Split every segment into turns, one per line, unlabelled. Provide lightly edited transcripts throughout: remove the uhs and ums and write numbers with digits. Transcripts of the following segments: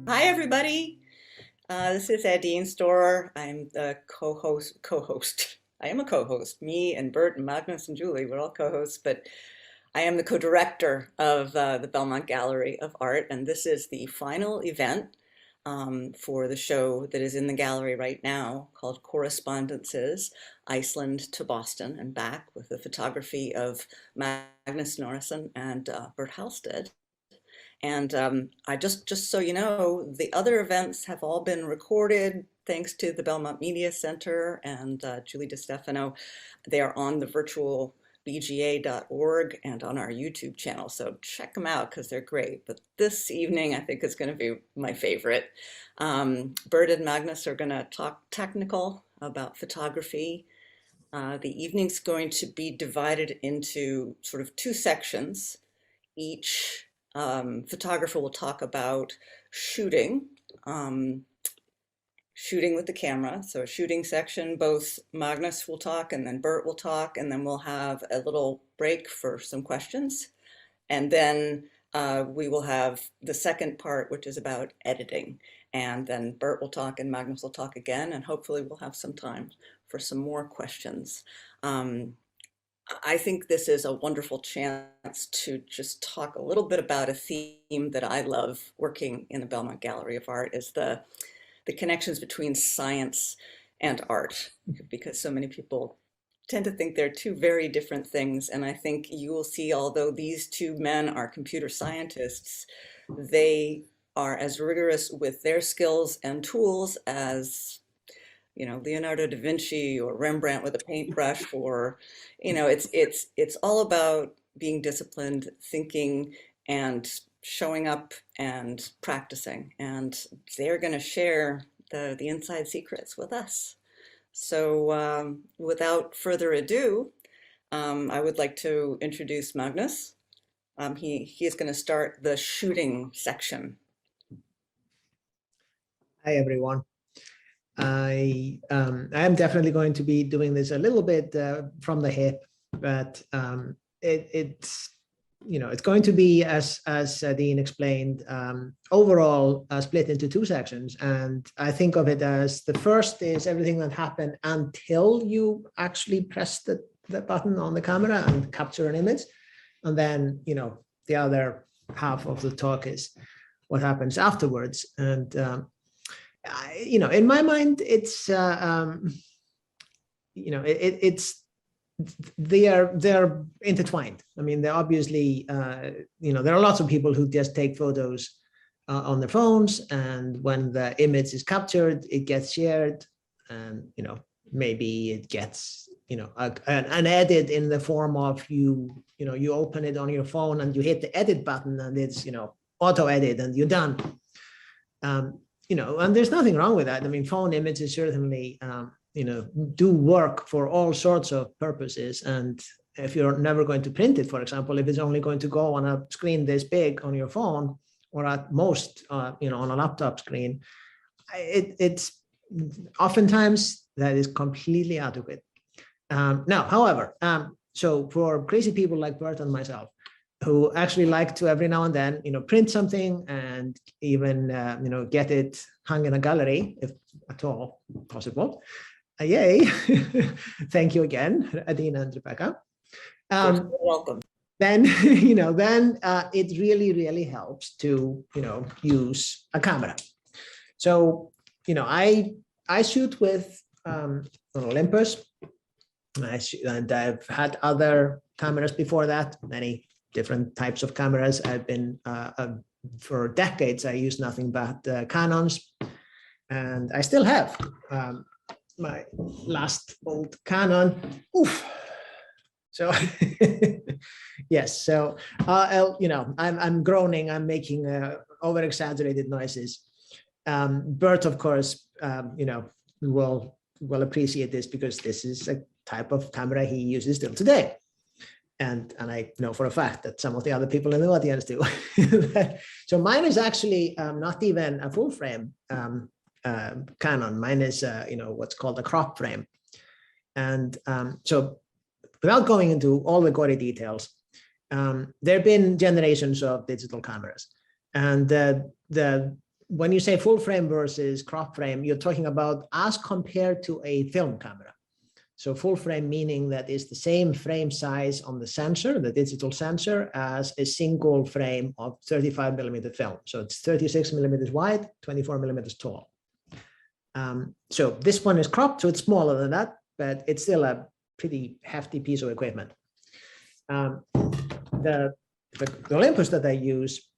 Hi, everybody. This is Adine Storer. I'm the co-host. I am a co-host. Me and Bert and Magnus and Julie, we're all co-hosts, but I am the co-director of the Belmont Gallery of Art, and this is the final event for the show that is in the gallery right now called Correspondences, Iceland to Boston and back, with the photography of Magnus Snorrason and Bert Halstead. And I just so you know, the other events have all been recorded thanks to the Belmont Media Center and Julie DiStefano. They are on the virtual bga.org and on our YouTube channel. So check them out because they're great. But this evening, I think is going to be my favorite. Bert and Magnus are going to talk technical about photography. The evening's going to be divided into sort of two sections. Each photographer will talk about shooting, shooting with the camera. So a shooting section, both Magnus will talk and then Bert will talk, and then we'll have a little break for some questions. And then we will have the second part, which is about editing. And then Bert will talk and Magnus will talk again, and hopefully we'll have some time for some more questions. I think this is a wonderful chance to just talk a little bit about a theme that I love working in the Belmont Gallery of Art, is the connections between science and art, because so many people tend to think they're two very different things. And I think you will see, although these two men are computer scientists, they are as rigorous with their skills and tools as Leonardo da Vinci or Rembrandt with a paintbrush, or, it's all about being disciplined, thinking, and showing up and practicing. And they're going to share the inside secrets with us. So without further ado, I would like to introduce Magnus. He is going to start the shooting section.
Hi, everyone. I am definitely going to be doing this a little bit from the hip, but it's going to be, as Dean explained, overall split into two sections. And I think of it as the first is everything that happened until you actually press the button on the camera and capture an image. And then, the other half of the talk is what happens afterwards. And in my mind, it's they're intertwined. I mean, they're obviously there are lots of people who just take photos on their phones, and when the image is captured, it gets shared, and maybe it gets an edit in the form of you open it on your phone and you hit the edit button and it's auto edit and you're done. And there's nothing wrong with that. I mean, phone images certainly, do work for all sorts of purposes. And if you're never going to print it, for example, if it's only going to go on a screen this big on your phone, or at most, on a laptop screen, it's oftentimes that is completely adequate. Now, however, so for crazy people like Bert and myself, who actually like to every now and then, print something and even, get it hung in a gallery, if at all possible. Yay. Thank you again, Adina and Rebecca.
You're welcome.
Then, it really, really helps to, use a camera. So, I shoot with an Olympus, and I've had other cameras before that, many different types of cameras. I've been, for decades, I used nothing but Canons, and I still have my last old Canon. Oof. So, yes, so, I'm groaning, I'm making over-exaggerated noises. Bert, of course, will appreciate this because this is a type of camera he uses still today. And I know for a fact that some of the other people in the audience do. So mine is actually not even a full frame Canon. Mine is, what's called a crop frame. And so without going into all the gory details, there have been generations of digital cameras. And the when you say full frame versus crop frame, you're talking about as compared to a film camera. So full frame meaning that it's the same frame size on the sensor, the digital sensor, as a single frame of 35 millimeter film. So it's 36 millimeters wide, 24 millimeters tall. So this one is cropped, so it's smaller than that, but it's still a pretty hefty piece of equipment. The Olympus that I use,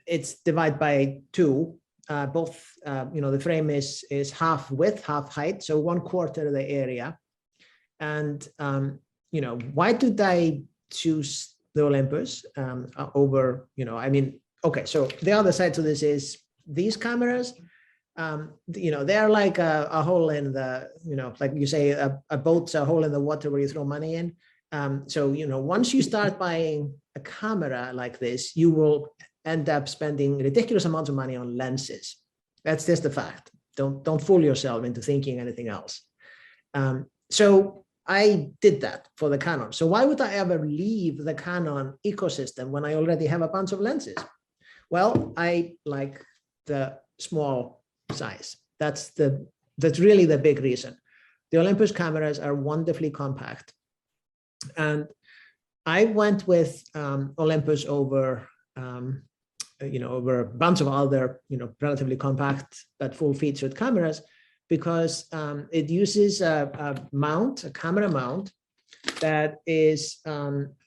it's divided by two. Both, the frame is half width, half height, so 1/4 of the area. And, why did I choose the Olympus over, okay, so the other side to this is these cameras, they're like a hole in the, like you say, a boat's a hole in the water where you throw money in. So, once you start buying a camera like this, you will end up spending ridiculous amounts of money on lenses. That's just the fact. Don't fool yourself into thinking anything else. So I did that for the Canon. So why would I ever leave the Canon ecosystem when I already have a bunch of lenses? Well, I like the small size. That's really the big reason. The Olympus cameras are wonderfully compact. And I went with Olympus over over a bunch of other, relatively compact but full-featured cameras, because it uses a camera mount that is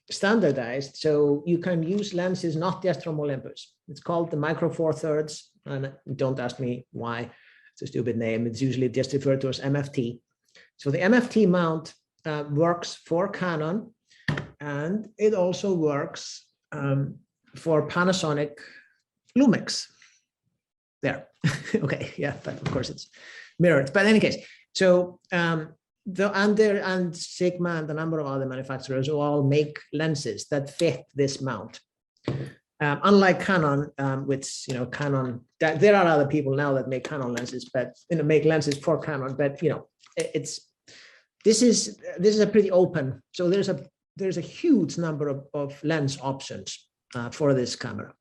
standardized. So you can use lenses not just from Olympus. It's called the Micro Four Thirds, and don't ask me why. It's a stupid name. It's usually just referred to as MFT. So the MFT mount works for Canon, and it also works for Panasonic Lumix. There. Okay, yeah, but of course it's mirrored. But in any case, so and Sigma and a number of other manufacturers all make lenses that fit this mount. Unlike Canon, which Canon, there are other people now that make Canon lenses, but make lenses for Canon. But this is a pretty open. So there's a huge number of lens options for this camera.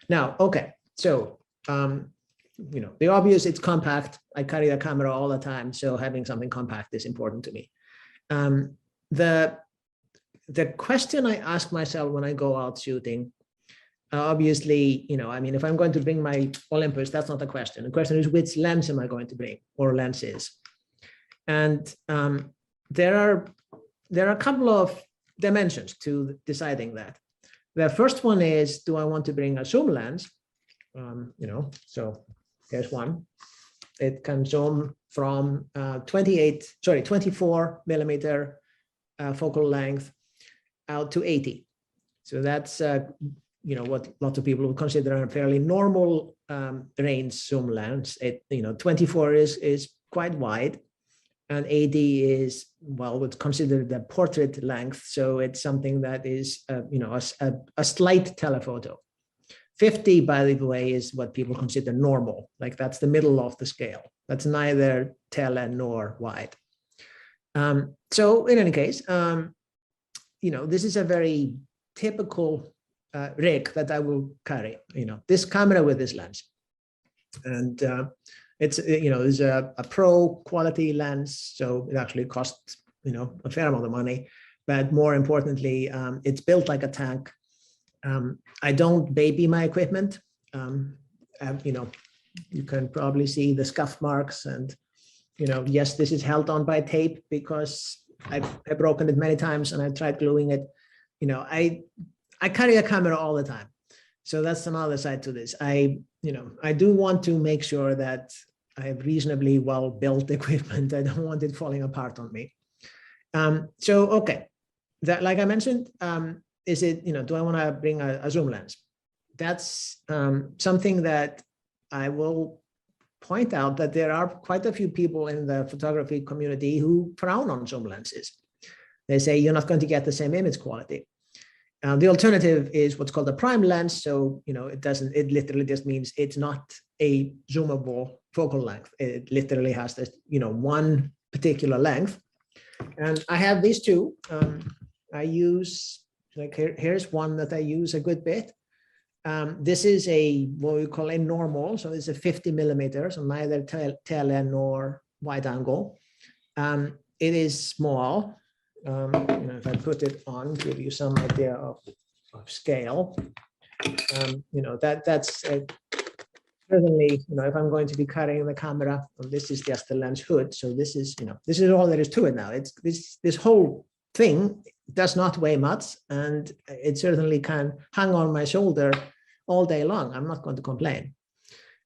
Now, okay, so the obvious, it's compact. I carry the camera all the time, so having something compact is important to me. The question I ask myself when I go out shooting, obviously, if I'm going to bring my Olympus, that's not the question. The question is, which lens am I going to bring, or lenses? And there are a couple of dimensions to deciding that. The first one is, do I want to bring a zoom lens? So here's one. It can zoom from 24 millimeter focal length out to 80. So that's what lots of people would consider a fairly normal range zoom lens. 24 is quite wide, and 80 is, well, what's considered the portrait length. So it's something that is a slight telephoto. 50, by the way, is what people consider normal. Like that's the middle of the scale. That's neither tele nor wide. So in any case, this is a very typical rig that I will carry. This camera with this lens, and it's is a pro quality lens, so it actually costs a fair amount of money. But more importantly, it's built like a tank. I don't baby my equipment. You can probably see the scuff marks, and yes, this is held on by tape because I've broken it many times and I've tried gluing it. I carry a camera all the time, so that's another side to this. I do want to make sure that I have reasonably well built equipment. I don't want it falling apart on me. So okay, that, like I mentioned, is it, do I want to bring a zoom lens? That's something that I will point out, that there are quite a few people in the photography community who frown on zoom lenses. They say you're not going to get the same image quality. The alternative is what's called a prime lens. So, it literally just means it's not a zoomable focal length. It literally has this, one particular length. And I have these two. I use, here's one that I use a good bit. This is what we call a normal, so it's a 50 millimeters on neither tail end nor wide angle. It is small. If I put it on, give you some idea of scale. That's certainly, if I'm going to be carrying the camera, well, this is just the lens hood. So this is all there is to it now. It's this whole thing does not weigh much, and it certainly can hang on my shoulder all day long. I'm not going to complain.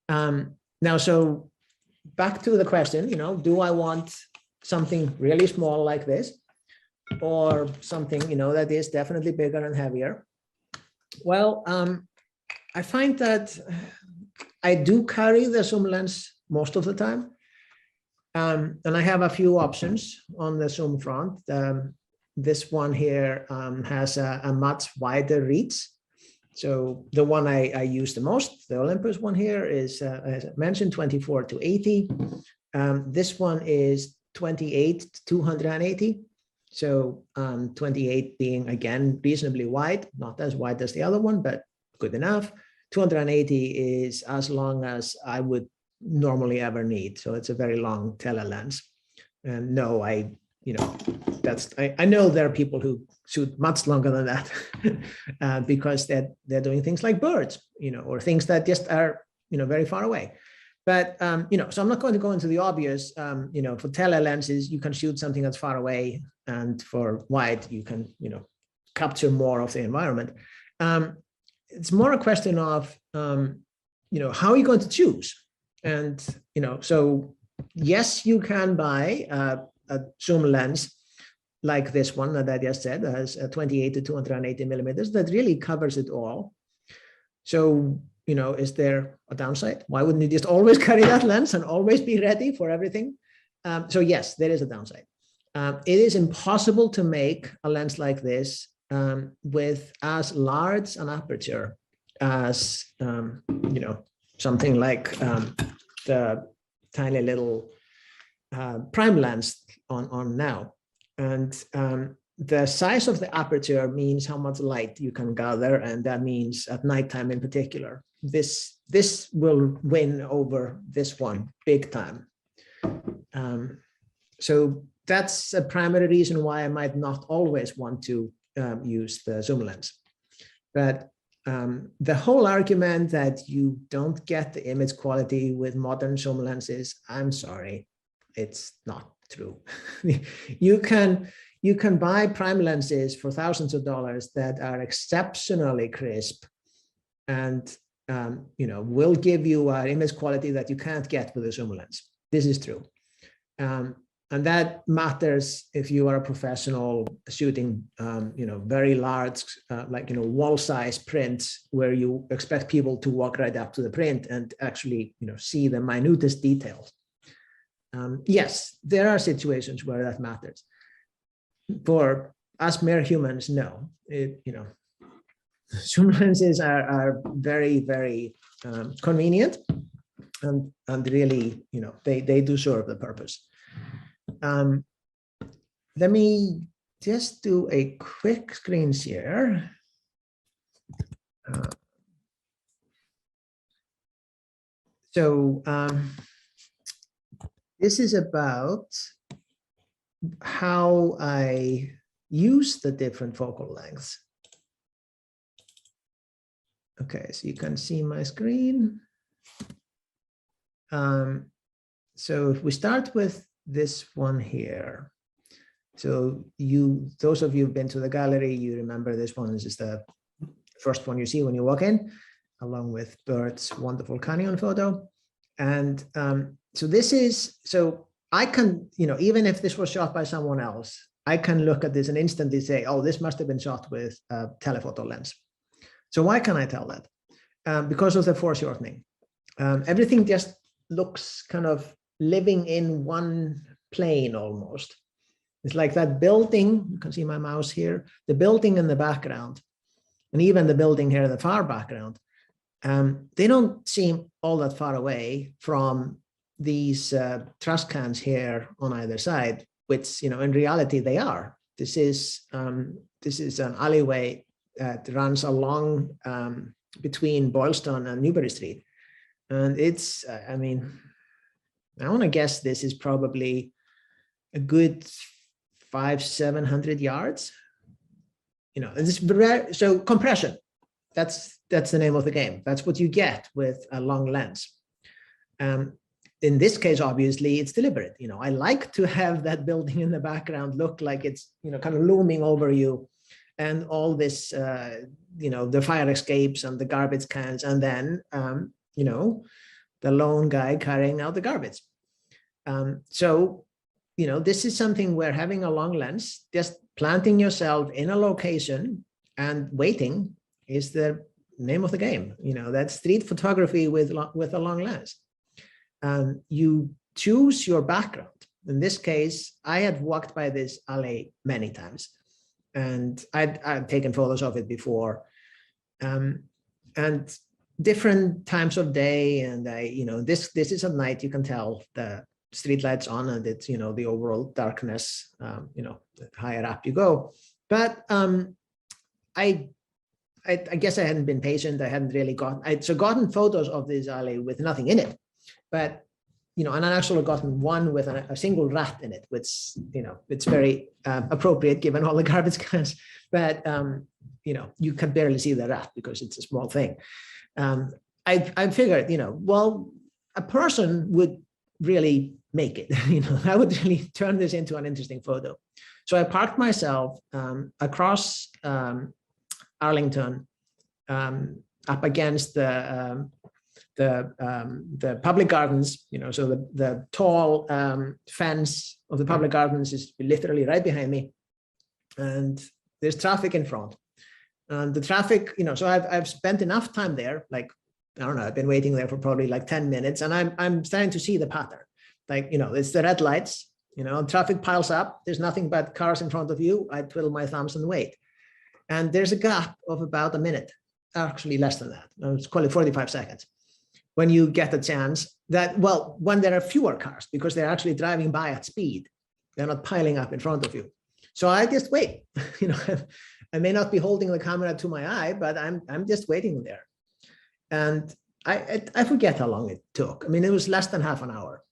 Now, so back to the question, do I want something really small like this, or something, that is definitely bigger and heavier? Well, I find that I do carry the zoom lens most of the time. And I have a few options on the zoom front. This one here has a much wider reach. So the one I use the most, the Olympus one here, is, as I mentioned, 24 to 80. This one is 28 to 280. So 28 being, again, reasonably wide, not as wide as the other one, but good enough. 280 is as long as I would normally ever need. So it's a very long tele lens. And no, I know there are people who shoot much longer than that because they're doing things like birds, or things that just are, very far away. But, so I'm not going to go into the obvious, for tele lenses, you can shoot something that's far away, and for wide, you can, capture more of the environment. It's more a question of, how are you going to choose? And, so yes, you can buy a zoom lens like this one that I just said, that has a 28 to 280 millimeters that really covers it all. So, is there a downside? Why wouldn't you just always carry that lens and always be ready for everything? So yes, there is a downside. It is impossible to make a lens like this with as large an aperture as, something like the tiny little prime lens on now. And the size of the aperture means how much light you can gather, and that means at nighttime in particular. This will win over this one big time. So that's a primary reason why I might not always want to use the zoom lens. But the whole argument that you don't get the image quality with modern zoom lenses, I'm sorry, it's not true. You can buy prime lenses for thousands of dollars that are exceptionally crisp and will give you an image quality that you can't get with a zoom lens. This is true. And that matters if you are a professional shooting, very large, wall-size prints where you expect people to walk right up to the print and actually, see the minutest details. Yes, there are situations where that matters. For us mere humans, no. Zoom lenses are very, very convenient, and really, they do serve the purpose. Let me just do a quick screen share. This is about how I use the different focal lengths. Okay, so you can see my screen. So if we start with this one here. So those of you who've been to the gallery, you remember this one. This is the first one you see when you walk in, along with Bert's wonderful canyon photo. And so I can, even if this was shot by someone else, I can look at this and instantly say, oh, this must have been shot with a telephoto lens. So why can I tell that? Because of the foreshortening. Everything just looks kind of living in one plane almost. It's like that building, you can see my mouse here, the building in the background, and even the building here in the far background, they don't seem all that far away from these trash cans here on either side, which, in reality they are. This is an alleyway that runs along between Boylston and Newbury Street. And it's, I mean, I want to guess this is probably a good 500-700 yards. You know, this, so compression, that's the name of the game. That's what you get with a long lens. In this case, obviously, it's deliberate. You know, I like to have that building in the background look like it's, you know, kind of looming over you, and all this, you know, the fire escapes and the garbage cans, and then, you know, the lone guy carrying out the garbage. So, you know, this is something where having a long lens, just planting yourself in a location and waiting is the name of the game. You know, that's street photography with a long lens. You choose your background. In this case, I had walked by this alley many times, and I'd taken photos of it before, and different times of day. And you know, this is at night. You can tell the street lights on, and it's, you know, the overall darkness. You know, the higher up you go. But I guess I hadn't been patient. I hadn't really gotten photos of this alley with nothing in it. But, you know, and I actually gotten one with a single rat in it, which, you know, it's very appropriate given all the garbage cans. But, you know, you can barely see the rat because it's a small thing. I figured, you know, well, a person would really make it. You know, I would really turn this into an interesting photo. So I parked myself across Arlington, up against the public gardens, you know, so the tall fence of the public gardens is literally right behind me, and there's traffic in front. And the traffic, you know, so I've spent enough time there, like, I don't know, I've been waiting there for probably like 10 minutes, and I'm starting to see the pattern. Like, you know, it's the red lights, you know, traffic piles up, there's nothing but cars in front of you. I twiddle my thumbs and wait. And there's a gap of about a minute, actually less than that. Let's call it 45 seconds. When you get a chance that, well, when there are fewer cars, because they're actually driving by at speed, they're not piling up in front of you. So I just wait. You know, I may not be holding the camera to my eye, but I'm just waiting there. And I forget how long it took. I mean, it was less than half an hour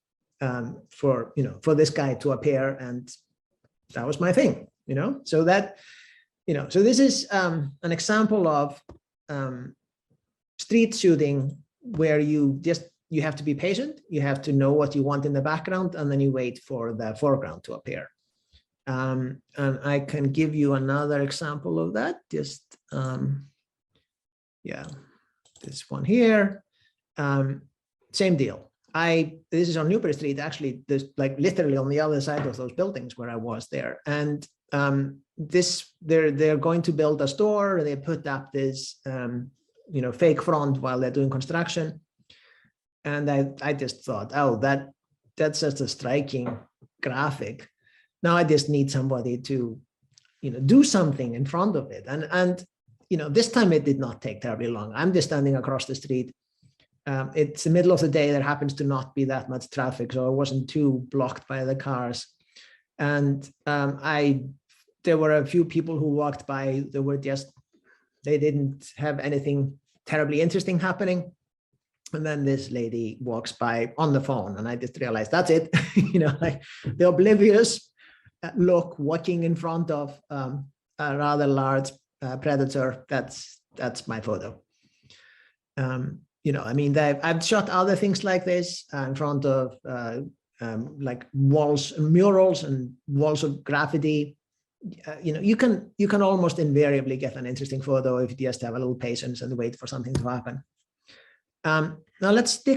for, you know, for this guy to appear, and that was my thing, you know. So that, you know, so this is an example of street shooting where you have to be patient, you have to know what you want in the background, and then you wait for the foreground to appear. And I can give you another example of that. Just, yeah, this one here, same deal. This is on Newbury Street, actually, there's like literally on the other side of those buildings where I was there. And they're going to build a store. They put up this, you know, fake front while they're doing construction. And I just thought, oh, that's just a striking graphic. Now I just need somebody to, you know, do something in front of it. And you know, this time it did not take terribly long. I'm just standing across the street. It's the middle of the day. There happens to not be that much traffic, so I wasn't too blocked by the cars. And there were a few people who walked by. They didn't have anything terribly interesting happening. And then this lady walks by on the phone, and I just realized that's it. You know, like the oblivious look walking in front of a rather large predator. That's my photo. You know, I mean, I've shot other things like this in front of like walls, murals, and walls of graffiti. You know, you can almost invariably get an interesting photo if you just have a little patience and wait for something to happen. Now let's go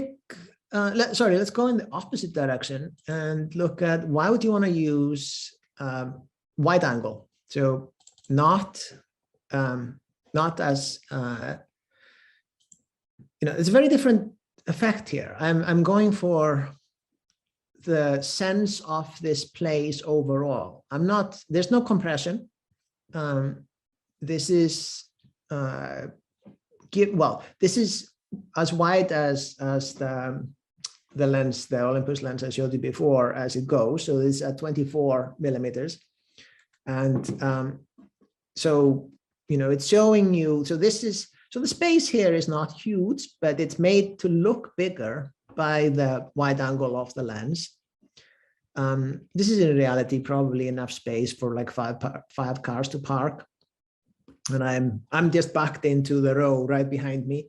in the opposite direction and look at why would you want to use wide angle. So not as you know, it's a very different effect here. I'm going for the sense of this place overall. There's no compression. This is this is as wide as the lens, the Olympus lens I showed you before, as it goes. So it's at 24 millimeters. And so, you know, it's showing you, so So the space here is not huge, but it's made to look bigger by the wide angle of the lens. This is in reality probably enough space for like five cars to park. And I'm just backed into the row right behind me,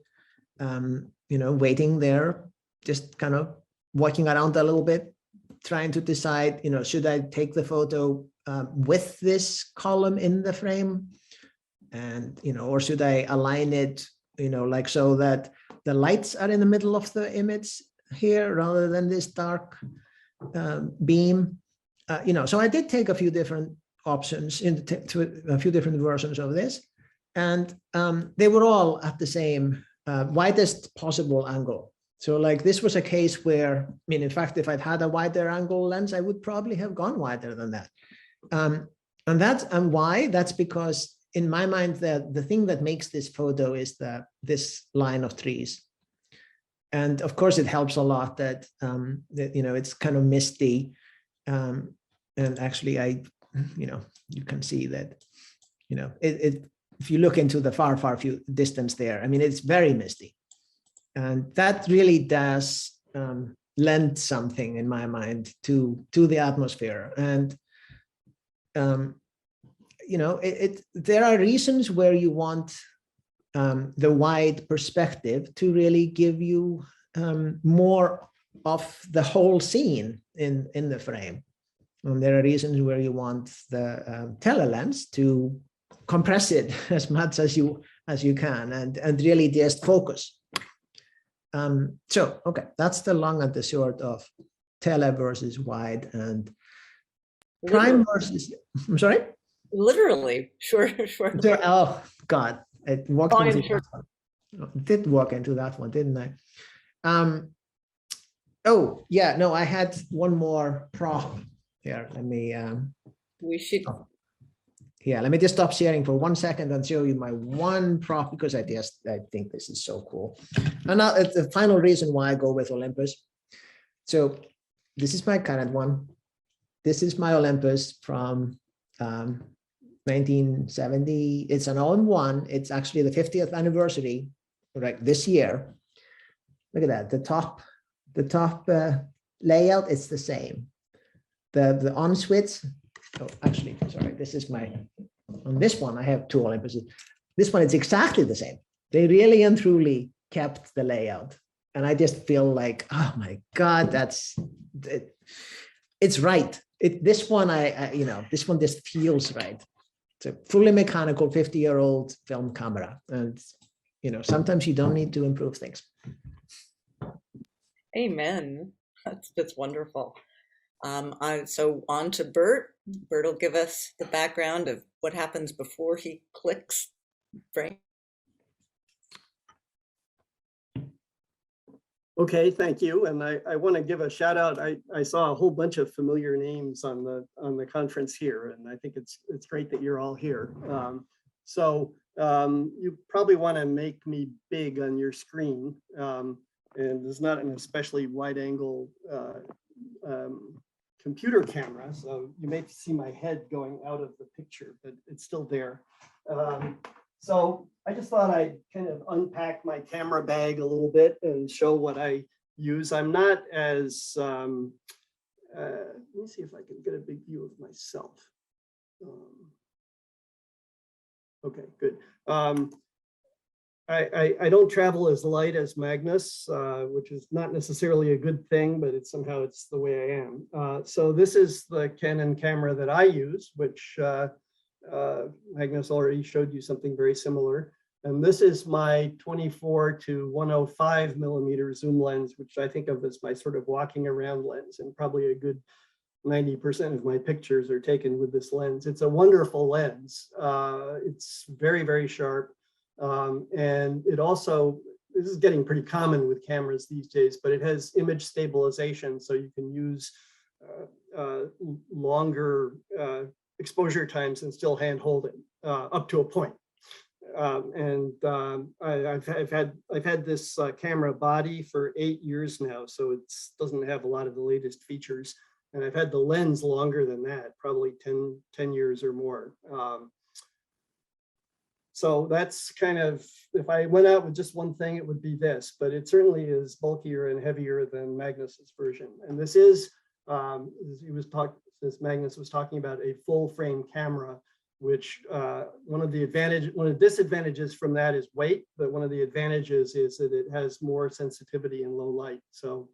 waiting there, just kind of walking around a little bit, trying to decide, should I take the photo with this column in the frame, and or should I align it, like so that the lights are in the middle of the image here rather than this dark beam. So I did take a few different options to a few different versions of this, and they were all at the same widest possible angle. So like this was a case where, in fact, if I'd had a wider angle lens, I would probably have gone wider than that. And why? That's because in my mind, the thing that makes this photo is this line of trees. And of course, it helps a lot that, it's kind of misty. And actually, you can see that, if you look into the far few distance there, it's very misty. And that really does lend something in my mind to the atmosphere. And, there are reasons where you want the wide perspective to really give you more of the whole scene in the frame. And there are reasons where you want the telelens to compress it as much as you can and really just focus. So, okay, that's the long and the short of tele versus wide and prime versus, I'm sorry?
Literally, sure.
Oh, God, it walked
Oh,
into
I'm sure.
that one. Did walk into that one, didn't I? Oh, yeah, no, I had one more prop here. Let me,
We should.
yeah, let me just stop sharing for 1 second and show you my one prop, because I think this is so cool. And now it's the final reason why I go with Olympus. So this is my current one. This is my Olympus from 1970. It's an all-in-one. It's actually the 50th anniversary, right, this year. Look at that. The top layout is the same. The on switch. Oh, actually, sorry. This is on this one, I have two Olympuses. This one is exactly the same. They really and truly kept the layout. And I just feel like, oh my God, it's right. This one, this one just feels right. It's a fully mechanical 50-year-old film camera. And, sometimes you don't need to improve things.
Amen. That's wonderful. So on to Bert. Bert will give us the background of what happens before he clicks frame.
Okay, thank you. And I want to give a shout out. I saw a whole bunch of familiar names on the conference here, and I think it's great that you're all here. You probably want to make me big on your screen, and there's not an especially wide angle computer camera, so you may see my head going out of the picture, but it's still there. So I just thought I'd kind of unpack my camera bag a little bit and show what I use. I'm not as, let me see if I can get a big view of myself. Okay, good. I don't travel as light as Magnus, which is not necessarily a good thing, but it's the way I am. So this is the Canon camera that I use, which Magnus already showed you something very similar. And this is my 24 to 105 millimeter zoom lens, which I think of as my sort of walking around lens, and probably a good 90% of my pictures are taken with this lens. It's a wonderful lens. It's very, very sharp. And it also, this is getting pretty common with cameras these days, but it has image stabilization, so you can use longer exposure times and still hand hold it up to a point. I've had this camera body for 8 years now, so it doesn't have a lot of the latest features. And I've had the lens longer than that, probably 10 years or more. So that's kind of, if I went out with just one thing, it would be this, but it certainly is bulkier and heavier than Magnus's version. And this is, since Magnus was talking about a full frame camera, which one of the disadvantages from that is weight, but one of the advantages is that it has more sensitivity in low light. So,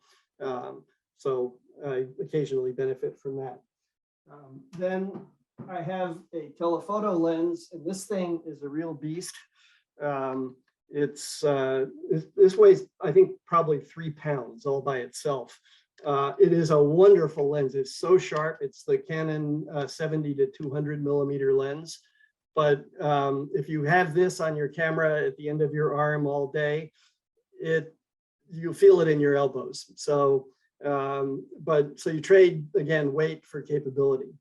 so I occasionally benefit from that. Then I have a telephoto lens, and this thing is a real beast. This weighs, I think, probably 3 pounds all by itself. It is a wonderful lens. It's so sharp. It's the Canon 70 to 200 millimeter lens. But if you have this on your camera at the end of your arm all day, you feel it in your elbows. So, so you trade, again, weight for capability.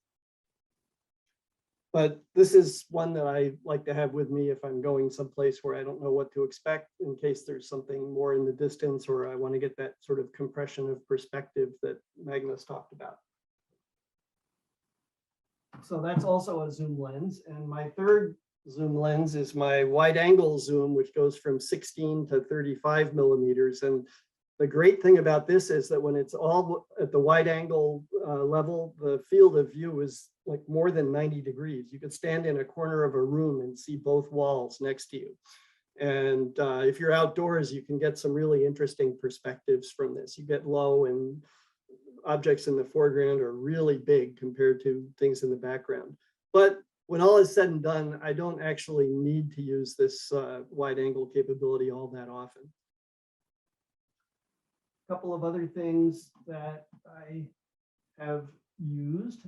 But this is one that I like to have with me if I'm going someplace where I don't know what to expect, in case there's something more in the distance, or I want to get that sort of compression of perspective that Magnus talked about. So that's also a zoom lens. And my third zoom lens is my wide angle zoom, which goes from 16 to 35 millimeters. And the great thing about this is that when it's all at the wide angle level, the field of view is like more than 90 degrees. You could stand in a corner of a room and see both walls next to you. And if you're outdoors, you can get some really interesting perspectives from this. You get low, and objects in the foreground are really big compared to things in the background. But when all is said and done, I don't actually need to use this wide angle capability all that often. A couple of other things that I have used.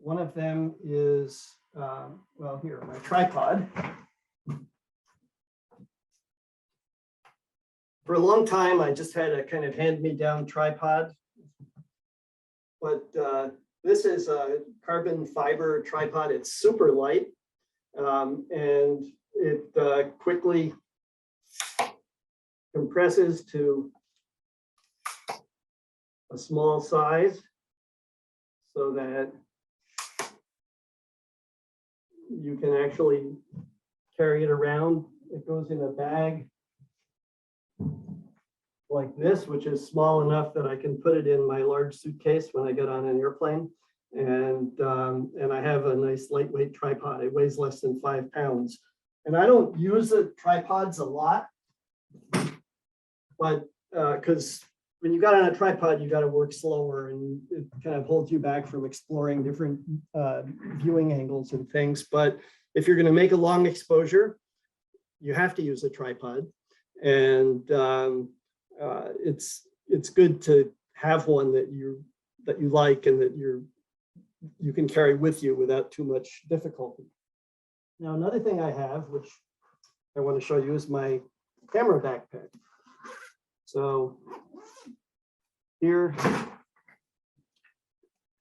One of them is, well, here, my tripod. For a long time, I just had a kind of hand-me-down tripod. But this is a carbon fiber tripod. It's super light, and it quickly compresses to a small size so that you can actually carry it around. It goes in a bag like this, which is small enough that I can put it in my large suitcase when I get on an airplane. And I have a nice lightweight tripod. It weighs less than 5 pounds. And I don't use the tripods a lot, but because when you got on a tripod, you got to work slower, and it kind of holds you back from exploring different viewing angles and things. But if you're going to make a long exposure, you have to use a tripod. And it's good to have one that you like and that you can carry with you without too much difficulty. Now, another thing I have, which I want to show you, is my camera backpack. So here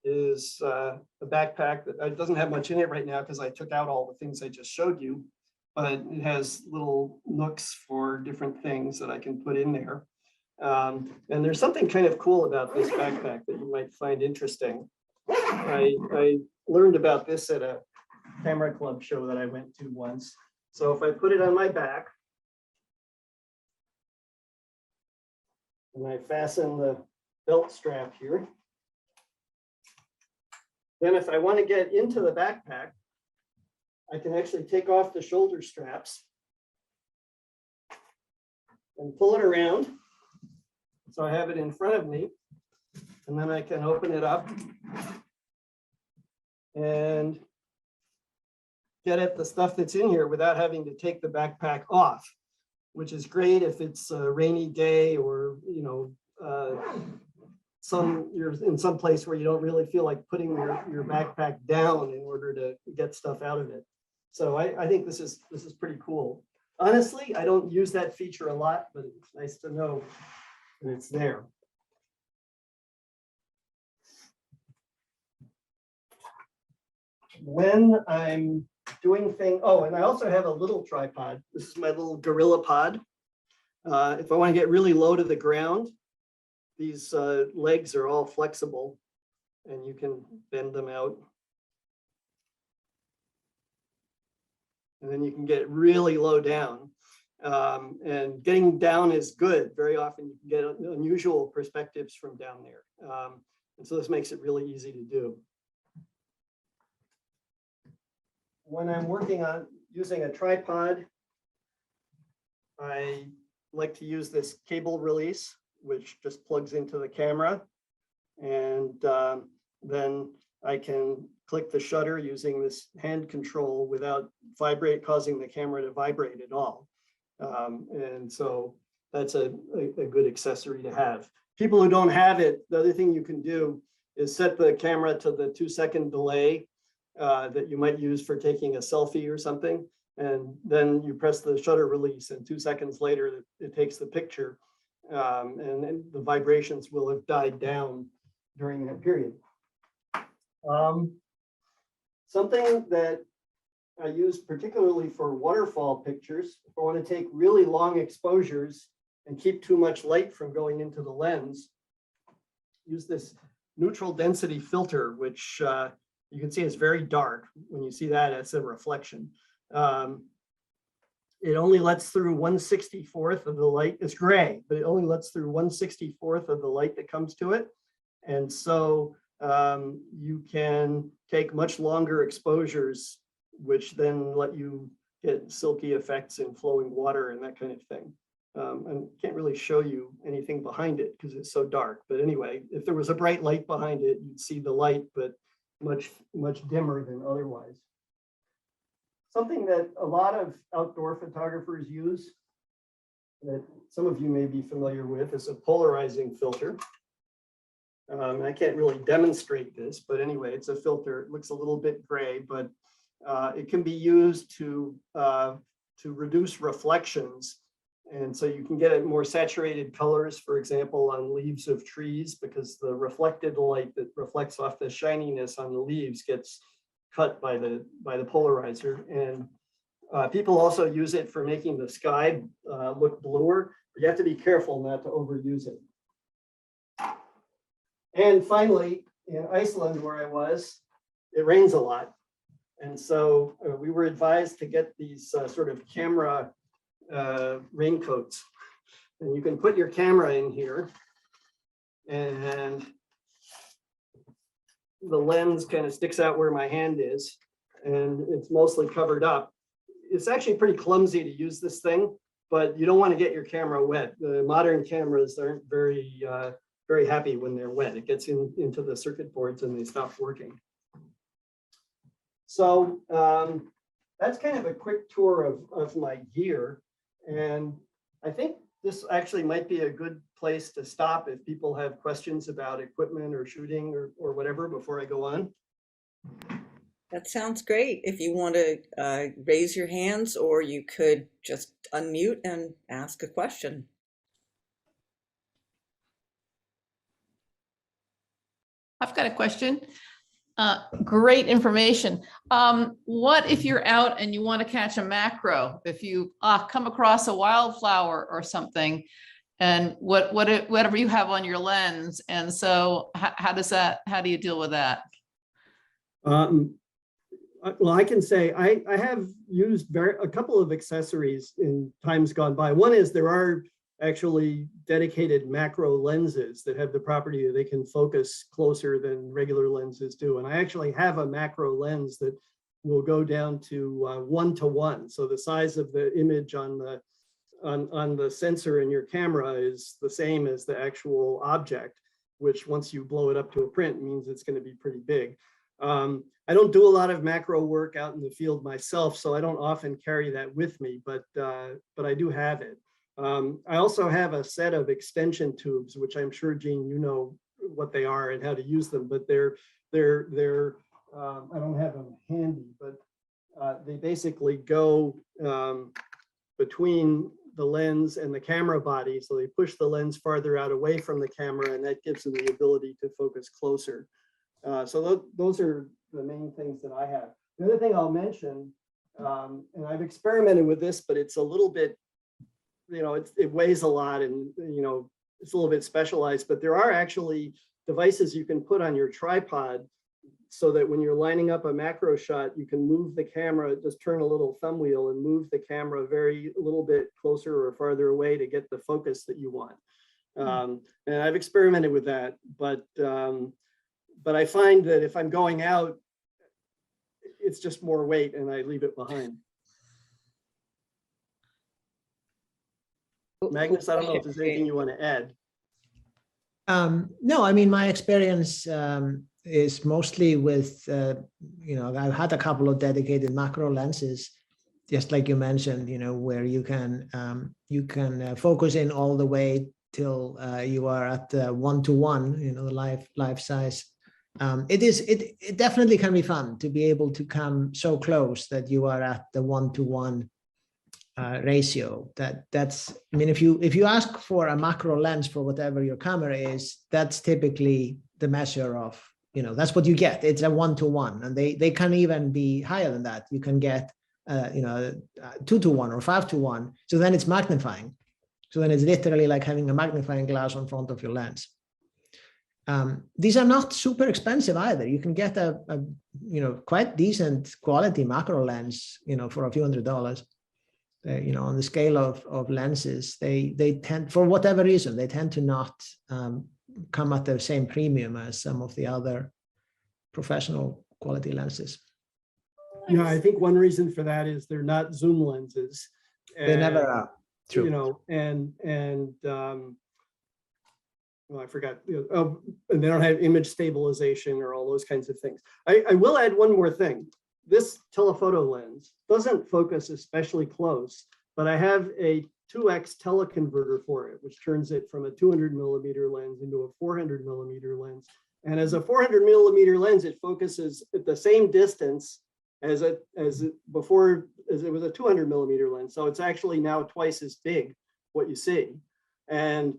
is a backpack that doesn't have much in it right now because I took out all the things I just showed you, but it has little nooks for different things that I can put in there. And there's something kind of cool about this backpack that you might find interesting. I learned about this at a camera club show that I went to once. So if I put it on my back, and I fasten the belt strap here, then if I want to get into the backpack, I can actually take off the shoulder straps and pull it around. So I have it in front of me, and then I can open it up and get at the stuff that's in here without having to take the backpack off, which is great if it's a rainy day, or you're in some place where you don't really feel like putting your backpack down in order to get stuff out of it. So I think this is pretty cool. Honestly, I don't use that feature a lot, but it's nice to know that it's there. When I'm doing things, oh, and I also have a little tripod. This is my little Gorilla Pod. If I want to get really low to the ground, these legs are all flexible and you can bend them out. and then you can get really low down. And getting down is good. Very often you can get unusual perspectives from down there. And so this makes it really easy to do. When I'm working on using a tripod, I like to use this cable release, which just plugs into the camera. And then I can click the shutter using this hand control without causing the camera to vibrate at all. And so that's a good accessory to have. People who don't have it, the other thing you can do is set the camera to the 2-second delay that you might use for taking a selfie or something. And then you press the shutter release, and 2 seconds later, it takes the picture. And then the vibrations will have died down during that period. Something that I use particularly for waterfall pictures, if I want to take really long exposures and keep too much light from going into the lens, use this neutral density filter, which you can see is very dark. When you see that, it's a reflection. It only lets through 1/64th of the light. It's gray, but it only lets through 1/64th of the light that comes to it. And so you can take much longer exposures, which then let you get silky effects in flowing water and that kind of thing. And can't really show you anything behind it because it's so dark. But anyway, if there was a bright light behind it, you'd see the light, but much dimmer than otherwise. Something that a lot of outdoor photographers use, that some of you may be familiar with, is a polarizing filter. I can't really demonstrate this, but anyway, it's a filter. It looks a little bit gray, but it can be used to reduce reflections. And so you can get more saturated colors, for example, on leaves of trees, because the reflected light that reflects off the shininess on the leaves gets cut by the polarizer. And people also use it for making the sky look bluer, but you have to be careful not to overuse it. And finally, in Iceland, where I was, it rains a lot. And so we were advised to get these sort of camera raincoats. And you can put your camera in here, and the lens kind of sticks out where my hand is, and it's mostly covered up. It's actually pretty clumsy to use this thing, but you don't want to get your camera wet. The modern cameras aren't very happy when they're wet. It gets into the circuit boards and they stop working. So that's kind of a quick tour of my gear. And I think this actually might be a good place to stop if people have questions about equipment or shooting or whatever before I go on.
That sounds great. If you want to raise your hands, or you could just unmute and ask a question.
I've got a question. Great information. What if you're out and you want to catch a macro? If you come across a wildflower or something, and whatever you have on your lens, and so how do you deal with that?
Well, I can say I have used a couple of accessories in times gone by. One is there are actually dedicated macro lenses that have the property that they can focus closer than regular lenses do. And I actually have a macro lens that will go down to 1:1. So the size of the image on the sensor in your camera is the same as the actual object, which once you blow it up to a print means it's going to be pretty big. I don't do a lot of macro work out in the field myself, so I don't often carry that with me, but I do have it. I also have a set of extension tubes, which I'm sure, Gene, you know what they are and how to use them, but they're I don't have them handy, but they basically go between the lens and the camera body. So they push the lens farther out away from the camera, and that gives them the ability to focus closer. So those are the main things that I have. The other thing I'll mention, and I've experimented with this, but it's a little bit, it weighs a lot, and it's a little bit specialized, but there are actually devices you can put on your tripod so that when you're lining up a macro shot, you can move the camera, just turn a little thumb wheel and move the camera a little bit closer or farther away to get the focus that you want. And I've experimented with that, but I find that if I'm going out, it's just more weight and I leave it behind. Magnus, I don't know if there's anything you want to add.
No, I mean, my experience is mostly with, I've had a couple of dedicated macro lenses, just like you mentioned, where you can focus in all the way till you are at 1:1, the life size. It definitely can be fun to be able to come so close that you are at the 1:1 ratio. That's, I mean, if you ask for a macro lens for whatever your camera is, that's typically the measure of, that's what you get. It's a 1:1, and they can even be higher than that. You can get 2:1 or 5:1. So then it's magnifying. So then it's literally like having a magnifying glass on front of your lens. These are not super expensive either. You can get a quite decent quality macro lens, for a few $100s. On the scale of lenses, they tend, for whatever reason, they tend to not come at the same premium as some of the other professional quality lenses.
Yeah, I think one reason for that is they're not zoom lenses.
They never are. True.
Well, I forgot, and they don't have image stabilization or all those kinds of things. I will add one more thing. This telephoto lens doesn't focus especially close, but I have a 2x teleconverter for it, which turns it from a 200mm lens into a 400mm lens. And as a 400mm lens, it focuses at the same distance as it was a 200mm lens. So it's actually now twice as big what you see. And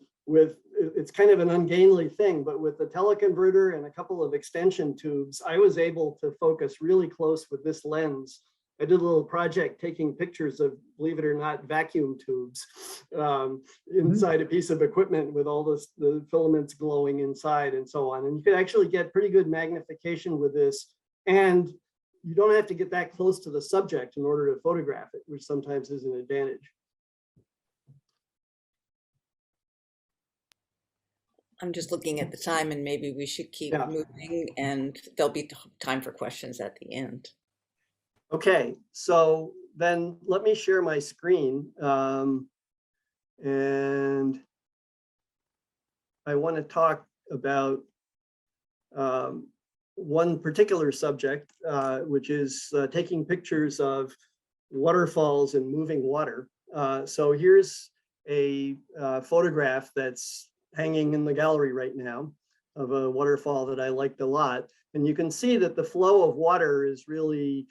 it's kind of an ungainly thing, but with the teleconverter and a couple of extension tubes, I was able to focus really close with this lens. I did a little project taking pictures of, believe it or not, vacuum tubes inside a piece of equipment with all the filaments glowing inside and so on. And you could actually get pretty good magnification with this. And you don't have to get that close to the subject in order to photograph it, which sometimes is an advantage.
I'm just looking at the time, and maybe we should keep moving, and there'll be time for questions at the end.
Okay, so then let me share my screen. And I want to talk about one particular subject, which is taking pictures of waterfalls and moving water. So here's a photograph that's hanging in the gallery right now of a waterfall that I liked a lot. And you can see that the flow of water is really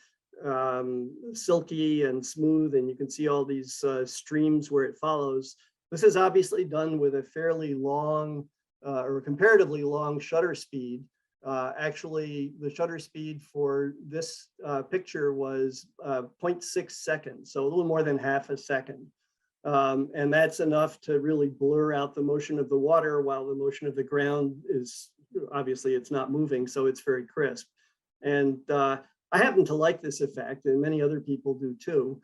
silky and smooth, and you can see all these streams where it follows. This is obviously done with a fairly long or comparatively long shutter speed. Actually, the shutter speed for this picture was 0.6 seconds, so a little more than half a second. And that's enough to really blur out the motion of the water, while the motion of the ground is, obviously it's not moving, so it's very crisp. And I happen to like this effect, and many other people do too.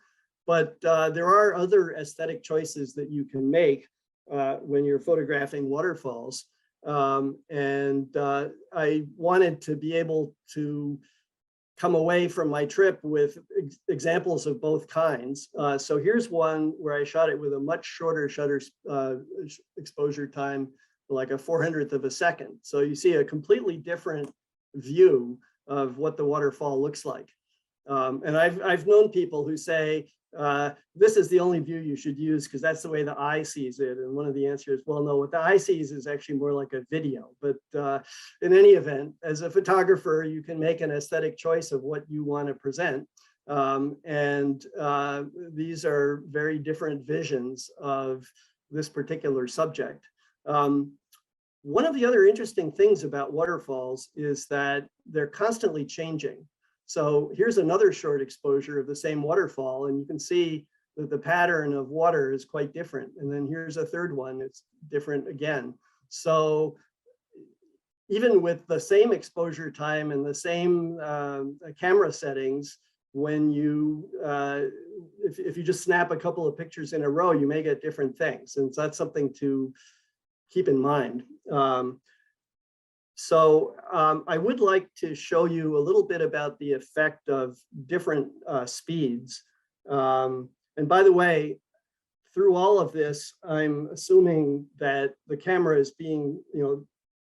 But there are other aesthetic choices that you can make when you're photographing waterfalls. I wanted to be able to come away from my trip with examples of both kinds. So here's one where I shot it with a much shorter shutter exposure time, like a 400th of a second. So you see a completely different view of what the waterfall looks like. And I've known people who say, this is the only view you should use because that's the way the eye sees it. And one of the answers, well, no, what the eye sees is actually more like a video. But in any event, as a photographer, you can make an aesthetic choice of what you want to present. These are very different visions of this particular subject. One of the other interesting things about waterfalls is that they're constantly changing. So here's another short exposure of the same waterfall, and you can see that the pattern of water is quite different. And then here's a third one, it's different again. So even with the same exposure time and the same camera settings, when you, if you just snap a couple of pictures in a row, you may get different things. And so that's something to keep in mind. I would like to show you a little bit about the effect of different speeds. And by the way, through all of this, I'm assuming that the camera is being,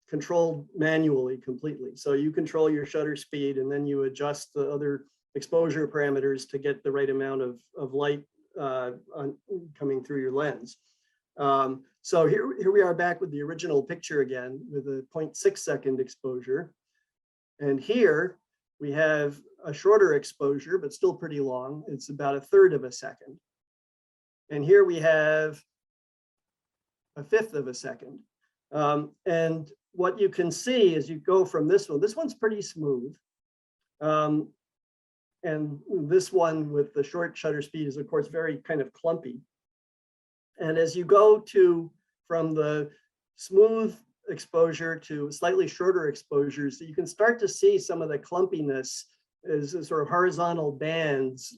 controlled manually completely. So you control your shutter speed and then you adjust the other exposure parameters to get the right amount of light coming through your lens. So here we are back with the original picture again with a 0.6 second exposure. And here we have a shorter exposure, but still pretty long. It's about 1/3 of a second. And here we have 1/5 of a second. And what you can see as you go from this one's pretty smooth. And this one with the short shutter speed is of course very kind of clumpy. And as you go from the smooth exposure to slightly shorter exposures, you can start to see some of the clumpiness as sort of horizontal bands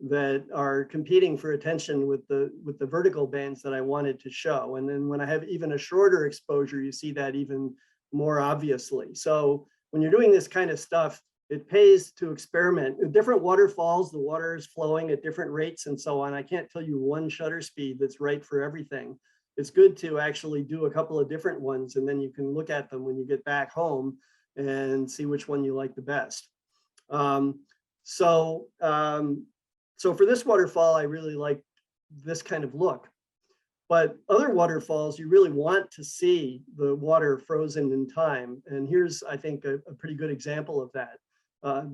that are competing for attention with the vertical bands that I wanted to show. And then when I have even a shorter exposure, you see that even more obviously. So when you're doing this kind of stuff, it pays to experiment with different waterfalls. The water is flowing at different rates and so on. I can't tell you one shutter speed that's right for everything. It's good to actually do a couple of different ones, and then you can look at them when you get back home and see which one you like the best. So for this waterfall, I really like this kind of look. But other waterfalls, you really want to see the water frozen in time. And here's, I think, a pretty good example of that.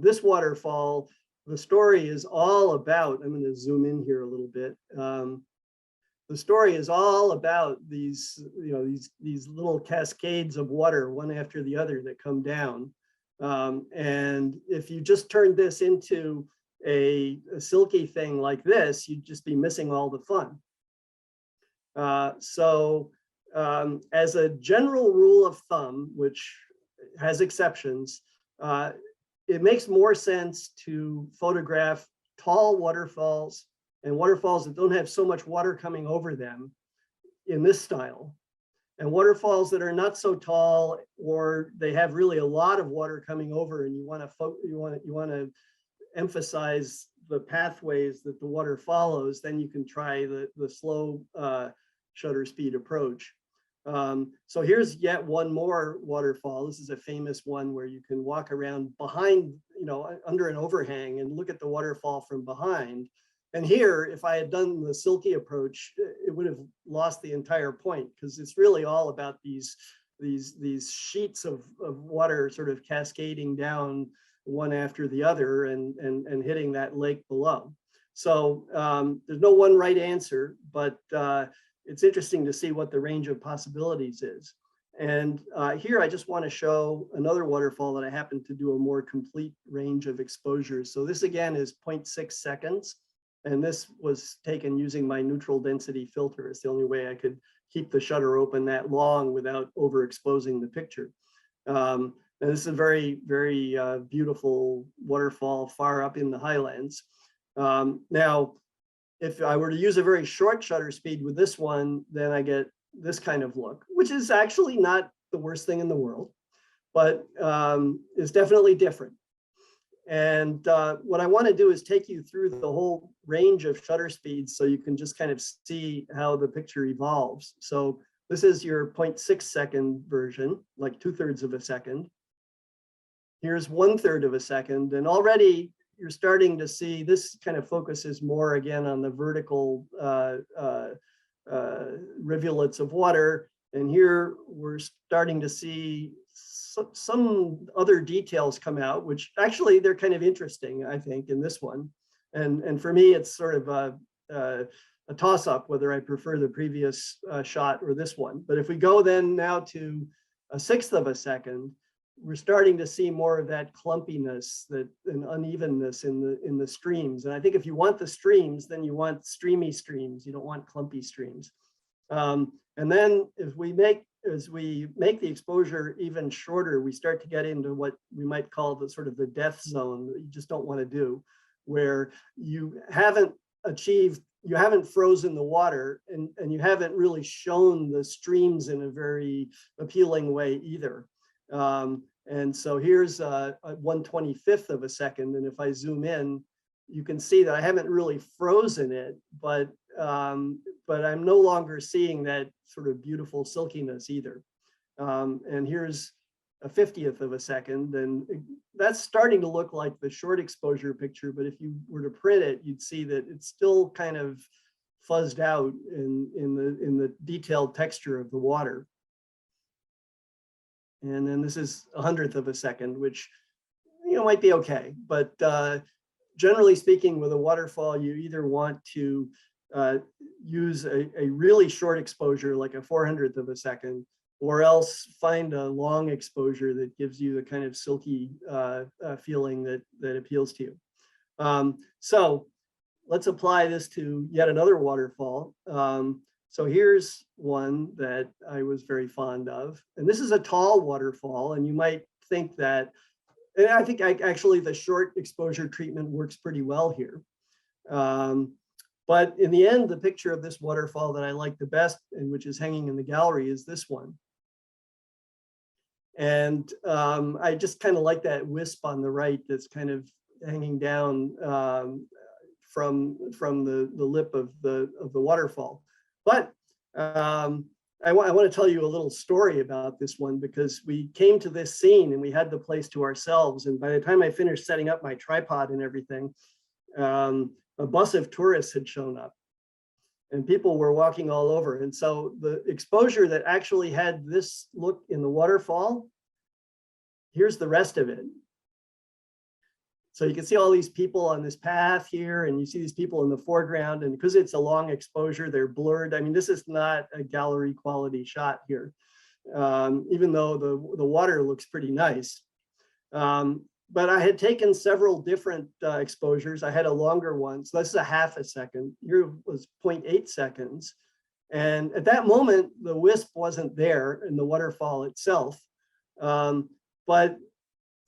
This waterfall, the story is all about, I'm going to zoom in here a little bit. The story is all about these little cascades of water, one after the other, that come down. And if you just turned this into a silky thing like this, you'd just be missing all the fun. As a general rule of thumb, which has exceptions, it makes more sense to photograph tall waterfalls and waterfalls that don't have so much water coming over them in this style. And waterfalls that are not so tall, or they have really a lot of water coming over, and you want to emphasize the pathways that the water follows, then you can try the slow shutter speed approach. So here's yet one more waterfall. This is a famous one where you can walk around behind, under an overhang and look at the waterfall from behind. And here, if I had done the silky approach, it would have lost the entire point, because it's really all about these sheets of water sort of cascading down one after the other and hitting that lake below. So there's no one right answer, but it's interesting to see what the range of possibilities is. And here I just want to show another waterfall that I happen to do a more complete range of exposures. So this again is 0.6 seconds. And this was taken using my neutral density filter. It's the only way I could keep the shutter open that long without overexposing the picture. And this is a very, very beautiful waterfall far up in the highlands. Now, if I were to use a very short shutter speed with this one, then I get this kind of look, which is actually not the worst thing in the world, but is definitely different. And what I want to do is take you through the whole range of shutter speeds so you can just kind of see how the picture evolves. So this is your 0.6 second version, like 2/3 of a second. Here's 1/3 of a second. And already you're starting to see this kind of focuses more again on the vertical rivulets of water. And here we're starting to see some other details come out, which actually they're kind of interesting, I think, in this one. And for me, it's sort of a toss-up whether I prefer the previous shot or this one. But if we go then now to 1/6 of a second, we're starting to see more of that clumpiness, and unevenness in the streams. And I think if you want the streams, then you want streamy streams. You don't want clumpy streams. And then if we make as we make the exposure even shorter, we start to get into what we might call the sort of the death zone that you just don't want to do, where you haven't frozen the water, and you haven't really shown the streams in a very appealing way either. And so here's a 1/25th of a second. And if I zoom in, you can see that I haven't really frozen it, but I'm no longer seeing that sort of beautiful silkiness either. And here's a 50th of a second, and that's starting to look like the short exposure picture. But if you were to print it, you'd see that it's still kind of fuzzed out in the detailed texture of the water. And then this is 100th of a second, which might be okay. But generally speaking, with a waterfall, you either want to use a really short exposure, like a 400th of a second, or else find a long exposure that gives you the kind of silky feeling that appeals to you. So let's apply this to yet another waterfall. So here's one that I was very fond of. And this is a tall waterfall, and you might think that, and I think actually the short exposure treatment works pretty well here. But in the end, the picture of this waterfall that I like the best, and which is hanging in the gallery, is this one. And I just kind of like that wisp on the right that's kind of hanging down from the lip of the waterfall. But I want to tell you a little story about this one, because we came to this scene and we had the place to ourselves. And by the time I finished setting up my tripod and everything, a bus of tourists had shown up and people were walking all over. And so the exposure that actually had this look in the waterfall, here's the rest of it. So you can see all these people on this path here, and you see these people in the foreground, and because it's a long exposure, they're blurred. I mean, this is not a gallery quality shot here, even though the water looks pretty nice. But I had taken several different exposures. I had a longer one, so this is a half a second. Here was 0.8 seconds. And at that moment, the wisp wasn't there in the waterfall itself. But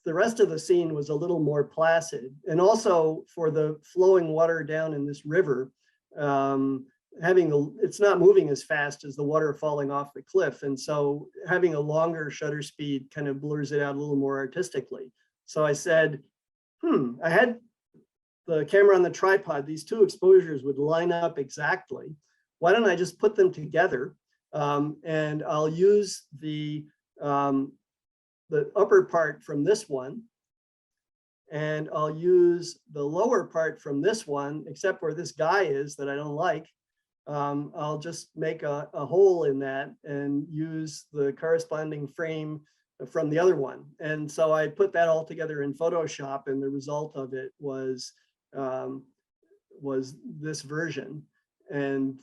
the rest of the scene was a little more placid. And also for the flowing water down in this river, it's not moving as fast as the water falling off the cliff. And so having a longer shutter speed kind of blurs it out a little more artistically. So I said, I had the camera on the tripod, these two exposures would line up exactly. Why don't I just put them together? And I'll use the upper part from this one, and I'll use the lower part from this one, except where this guy is that I don't like. I'll just make a hole in that and use the corresponding frame from the other one. And so I put that all together in Photoshop, and the result of it was this version. And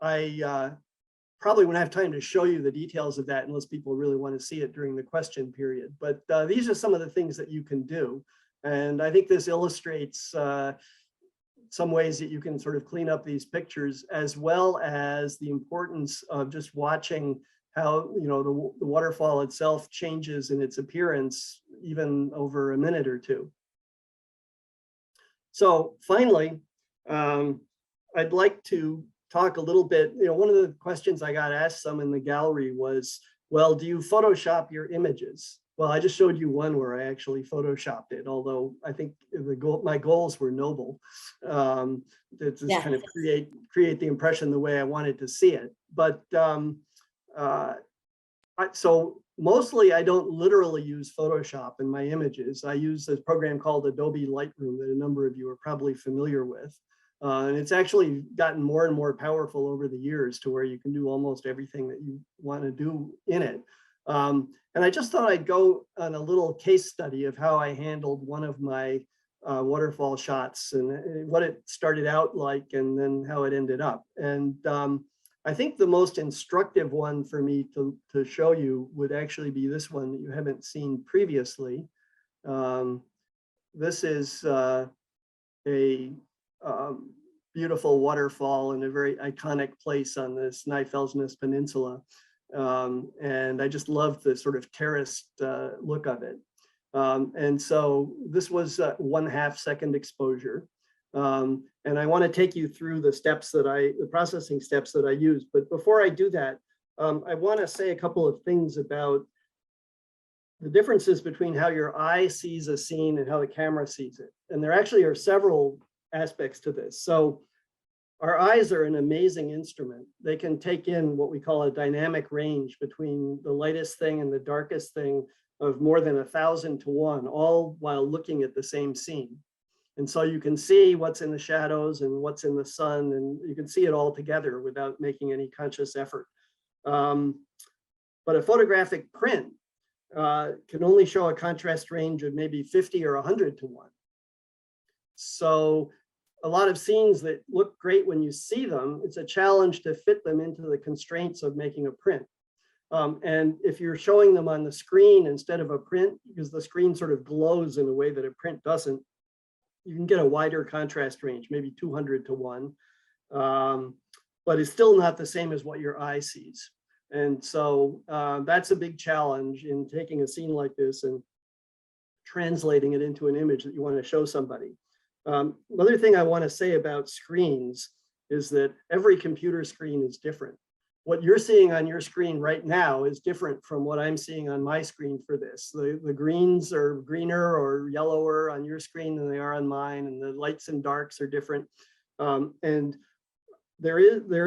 I probably won't have time to show you the details of that unless people really want to see it during the question period. But these are some of the things that you can do. And I think this illustrates some ways that you can sort of clean up these pictures, as well as the importance of just watching how the waterfall itself changes in its appearance even over a minute or two. So finally, I'd like to talk a little bit. One of the questions I got asked some in the gallery was, well, do you Photoshop your images? Well, I just showed you one where I actually Photoshopped it, although I think my goals were noble. To just kind of create the impression the way I wanted to see it. But so mostly I don't literally use Photoshop in my images. I use this program called Adobe Lightroom that a number of you are probably familiar with. And it's actually gotten more and more powerful over the years to where you can do almost everything that you want to do in it. And I just thought I'd go on a little case study of how I handled one of my waterfall shots and what it started out like and then how it ended up. And I think the most instructive one for me to show you would actually be this one that you haven't seen previously. This is a beautiful waterfall in a very iconic place on the Snæfellsnes Peninsula. And I just loved the sort of terraced look of it. And so this was 1/2 second exposure. And I want to take you through the processing steps that I use. But before I do that, I want to say a couple of things about the differences between how your eye sees a scene and how the camera sees it. And there actually are several aspects to this. So our eyes are an amazing instrument. They can take in what we call a dynamic range between the lightest thing and the darkest thing of more than 1,000 to 1, all while looking at the same scene. And so you can see what's in the shadows and what's in the sun, and you can see it all together without making any conscious effort. But a photographic print can only show a contrast range of maybe 50 or 100 to 1. So a lot of scenes that look great when you see them, it's a challenge to fit them into the constraints of making a print. And if you're showing them on the screen instead of a print, because the screen sort of glows in a way that a print doesn't, you can get a wider contrast range, maybe 200 to 1. But it's still not the same as what your eye sees. And so that's a big challenge in taking a scene like this and translating it into an image that you want to show somebody. Another thing I want to say about screens is that every computer screen is different. What you're seeing on your screen right now is different from what I'm seeing on my screen for this. The greens are greener or yellower on your screen than they are on mine, and the lights and darks are different. And there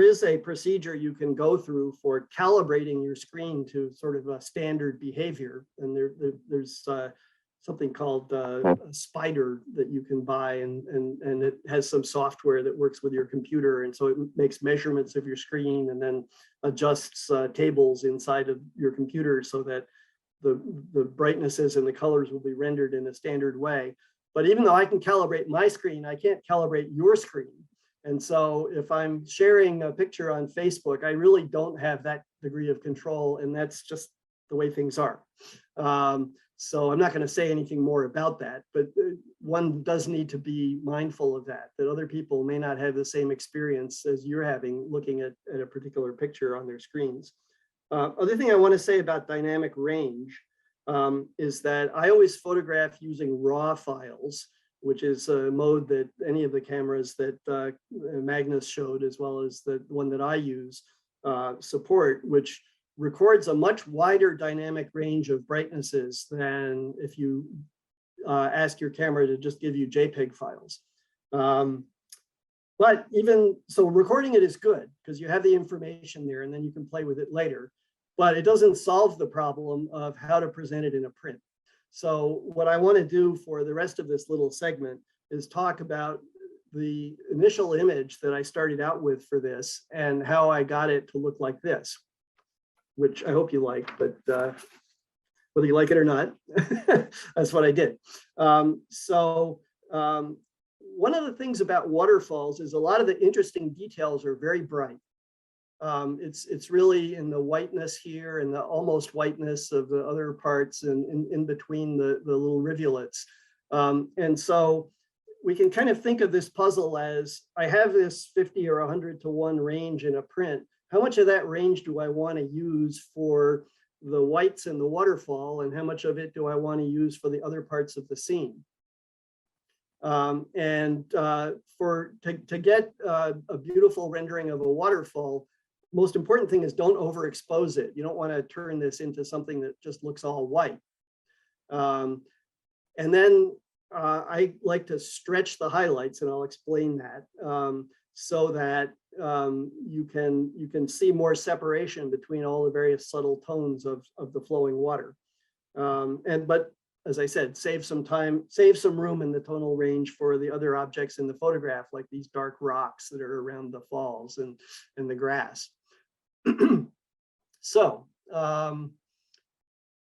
is a procedure you can go through for calibrating your screen to sort of a standard behavior. And there's something called a spider that you can buy, and it has some software that works with your computer. And so it makes measurements of your screen and then adjusts tables inside of your computer so that the brightnesses and the colors will be rendered in a standard way. But even though I can calibrate my screen, I can't calibrate your screen. And so if I'm sharing a picture on Facebook, I really don't have that degree of control, and that's just the way things are. So I'm not going to say anything more about that, but one does need to be mindful of that other people may not have the same experience as you're having looking at a particular picture on their screens. Other thing I want to say about dynamic range is that I always photograph using raw files, which is a mode that any of the cameras that Magnus showed, as well as the one that I use, support, which records a much wider dynamic range of brightnesses than if you ask your camera to just give you JPEG files. But even so, recording it is good because you have the information there and then you can play with it later, but it doesn't solve the problem of how to present it in a print. So what I want to do for the rest of this little segment is talk about the initial image that I started out with for this and how I got it to look like this, which I hope you like, but whether you like it or not, that's what I did. One of the things about waterfalls is a lot of the interesting details are very bright. It's really in the whiteness here and the almost whiteness of the other parts and in between the little rivulets. And so we can kind of think of this puzzle as I have this 50 or 100 to 1 range in a print. How much of that range do I want to use for the whites in the waterfall, and how much of it do I want to use for the other parts of the scene? To get a beautiful rendering of a waterfall, most important thing is don't overexpose it. You don't want to turn this into something that just looks all white. And then I like to stretch the highlights, and I'll explain that, so that you can see more separation between all the various subtle tones of the flowing water. But as I said, save some time, save some room in the tonal range for the other objects in the photograph, like these dark rocks that are around the falls and the grass. So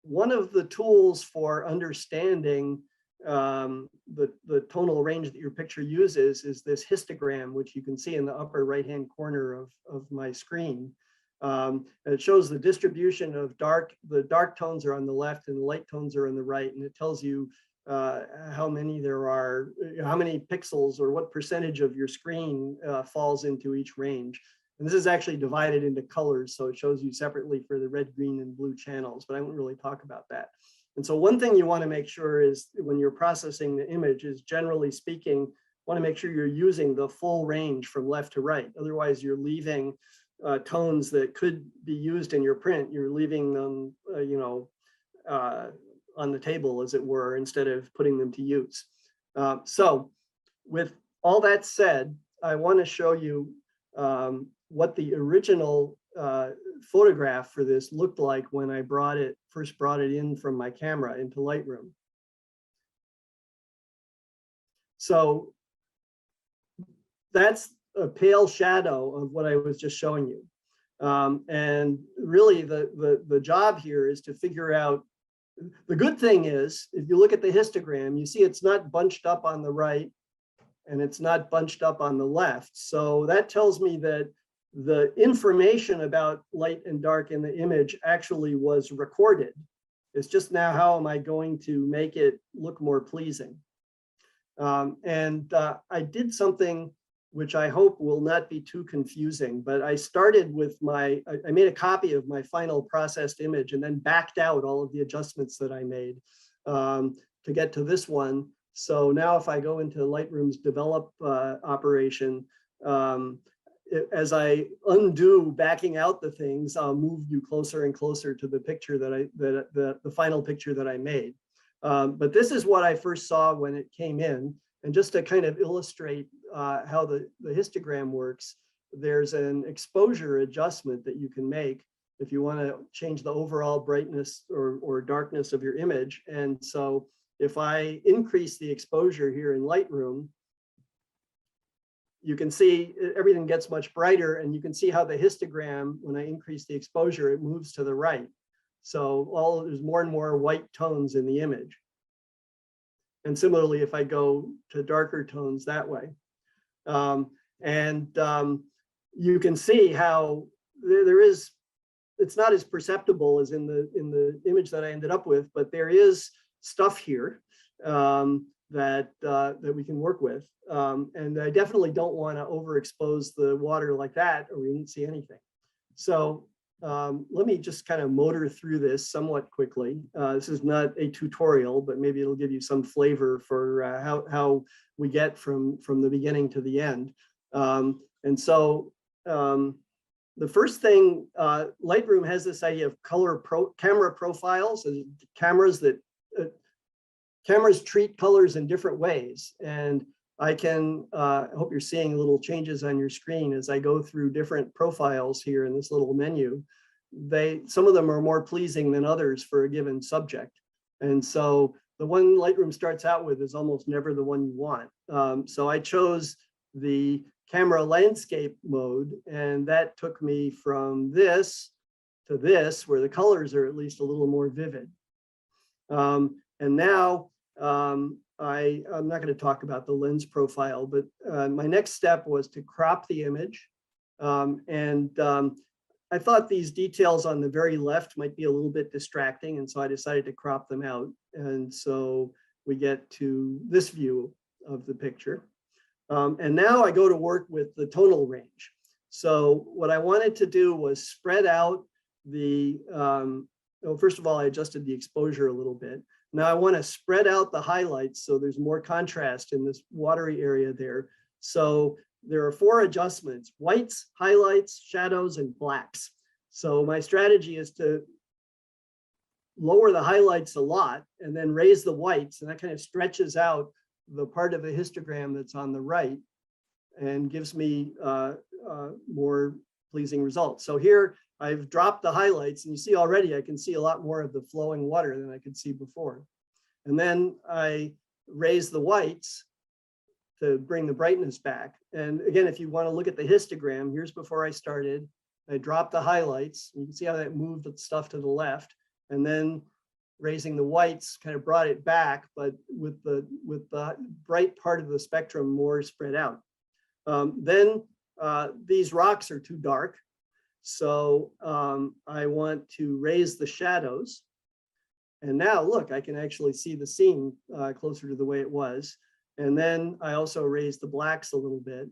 one of the tools for understanding the tonal range that your picture uses is this histogram, which you can see in the upper right-hand corner of my screen. And it shows the distribution of the dark tones are on the left and the light tones are on the right. And it tells you how many there are, how many pixels or what percentage of your screen falls into each range. And this is actually divided into colors, so it shows you separately for the red, green, and blue channels, but I won't really talk about that. And so one thing you want to make sure is when you're processing the image is, generally speaking, want to make sure you're using the full range from left to right. Otherwise, you're leaving tones that could be used in your print. You're leaving them, on the table, as it were, instead of putting them to use. So with all that said, I want to show you what the original photograph for this looked like when I first brought it in from my camera into Lightroom. So that's a pale shadow of what I was just showing you. And really the job here is to figure out, the good thing is, if you look at the histogram, you see it's not bunched up on the right and it's not bunched up on the left. So that tells me that the information about light and dark in the image actually was recorded. It's just now, how am I going to make it look more pleasing? I did something which I hope will not be too confusing, but I started with I made a copy of my final processed image and then backed out all of the adjustments that I made to get to this one. So now if I go into Lightroom's develop operation, as I undo backing out the things, I'll move you closer and closer to the picture that the final picture that I made. But this is what I first saw when it came in. And just to kind of illustrate how the histogram works, there's an exposure adjustment that you can make if you want to change the overall brightness or darkness of your image. And so if I increase the exposure here in Lightroom, you can see everything gets much brighter, and you can see how the histogram, when I increase the exposure, it moves to the right. So there's more and more white tones in the image. And similarly, if I go to darker tones that way. You can see how it's not as perceptible as in the image that I ended up with, but there is stuff here that we can work with. And I definitely don't want to overexpose the water like that, or we won't see anything. So let me just kind of motor through this somewhat quickly. This is not a tutorial, but maybe it'll give you some flavor for how we get from the beginning to the end. The first thing, Lightroom has this idea of camera profiles, and cameras treat colors in different ways. And I hope you're seeing little changes on your screen as I go through different profiles here in this little menu. Some of them are more pleasing than others for a given subject. And so the one Lightroom starts out with is almost never the one you want. So I chose the camera landscape mode, and that took me from this to this, where the colors are at least a little more vivid. And now, I'm not going to talk about the lens profile, but my next step was to crop the image. I thought these details on the very left might be a little bit distracting, and so I decided to crop them out. And so we get to this view of the picture. And now I go to work with the tonal range. So what I wanted to do was spread out first of all, I adjusted the exposure a little bit. Now I want to spread out the highlights so there's more contrast in this watery area there. So there are 4 adjustments: whites, highlights, shadows, and blacks. So my strategy is to lower the highlights a lot and then raise the whites, and that kind of stretches out the part of the histogram that's on the right and gives me more pleasing results. So here I've dropped the highlights, and you see already I can see a lot more of the flowing water than I could see before. And then I raise the whites to bring the brightness back. And again, if you want to look at the histogram, here's before I started. I dropped the highlights. You can see how that moved the stuff to the left. And then raising the whites kind of brought it back, but with the bright part of the spectrum more spread out. Then these rocks are too dark. So I want to raise the shadows. And now look, I can actually see the scene closer to the way it was. And then I also raised the blacks a little bit.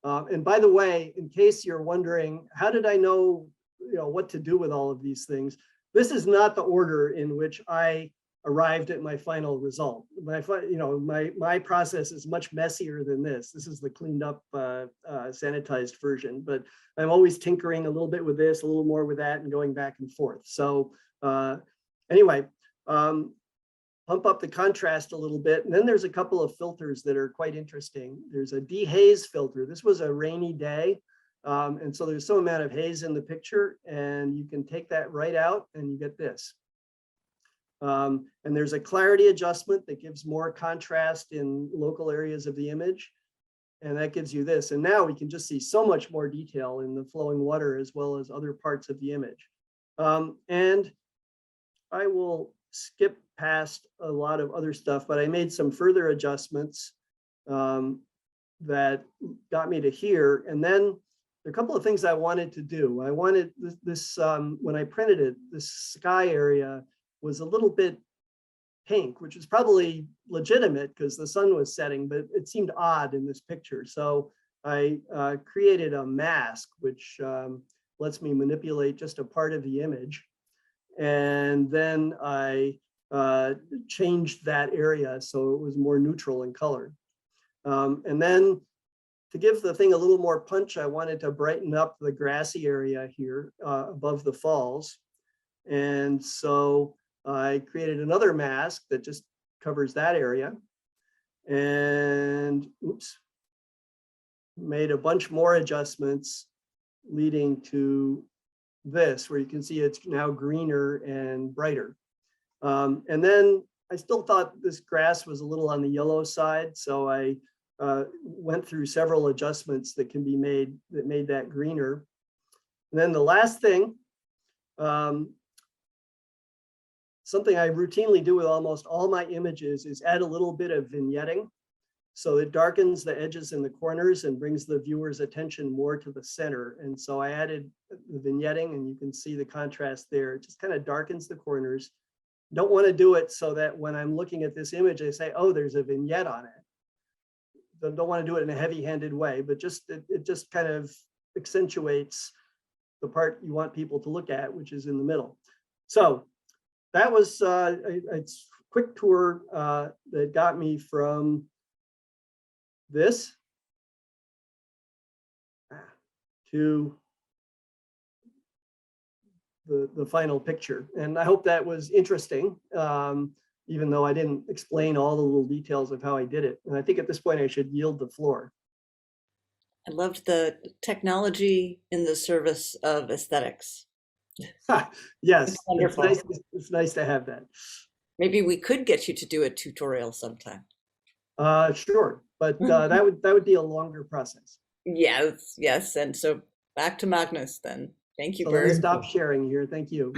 And by the way, in case you're wondering, how did I know, what to do with all of these things? This is not the order in which I arrived at my final result. My process is much messier than this. This is the cleaned up, sanitized version, but I'm always tinkering a little bit with this, a little more with that, and going back and forth. So anyway, pump up the contrast a little bit. And then there's a couple of filters that are quite interesting. There's a dehaze filter. This was a rainy day. And so there's some amount of haze in the picture, and you can take that right out and you get this. And there's a clarity adjustment that gives more contrast in local areas of the image. And that gives you this. And now we can just see so much more detail in the flowing water as well as other parts of the image. And I will skip past a lot of other stuff, but I made some further adjustments that got me to here. And then there are a couple of things I wanted to do. I wanted this when I printed it, this sky area was a little bit pink, which is probably legitimate because the sun was setting, but it seemed odd in this picture. So I created a mask, which lets me manipulate just a part of the image. And then I changed that area so it was more neutral in color. And then to give the thing a little more punch, I wanted to brighten up the grassy area here above the falls. And so I created another mask that just covers that area. And made a bunch more adjustments leading to this, where you can see it's now greener and brighter. And then I still thought this grass was a little on the yellow side, so I went through several adjustments that can be made that made that greener. And then the last thing, something I routinely do with almost all my images is add a little bit of vignetting. So it darkens the edges and the corners and brings the viewer's attention more to the center. And so I added the vignetting, and you can see the contrast there. It just kind of darkens the corners. Don't want to do it so that when I'm looking at this image, I say, oh, there's a vignette on it. Don't want to do it in a heavy-handed way, but it just kind of accentuates the part you want people to look at, which is in the middle. So that was a quick tour that got me from this to the final picture. And I hope that was interesting, even though I didn't explain all the little details of how I did it. And I think at this point I should yield the floor.
I loved the technology in the service of aesthetics.
Yes,
It's wonderful.
It's nice to have that.
Maybe we could get you to do a tutorial sometime.
Sure, but that would be a longer process.
Yes. And so back to Magnus then. Thank you,
So let me
Bert.
stop sharing here. Thank you.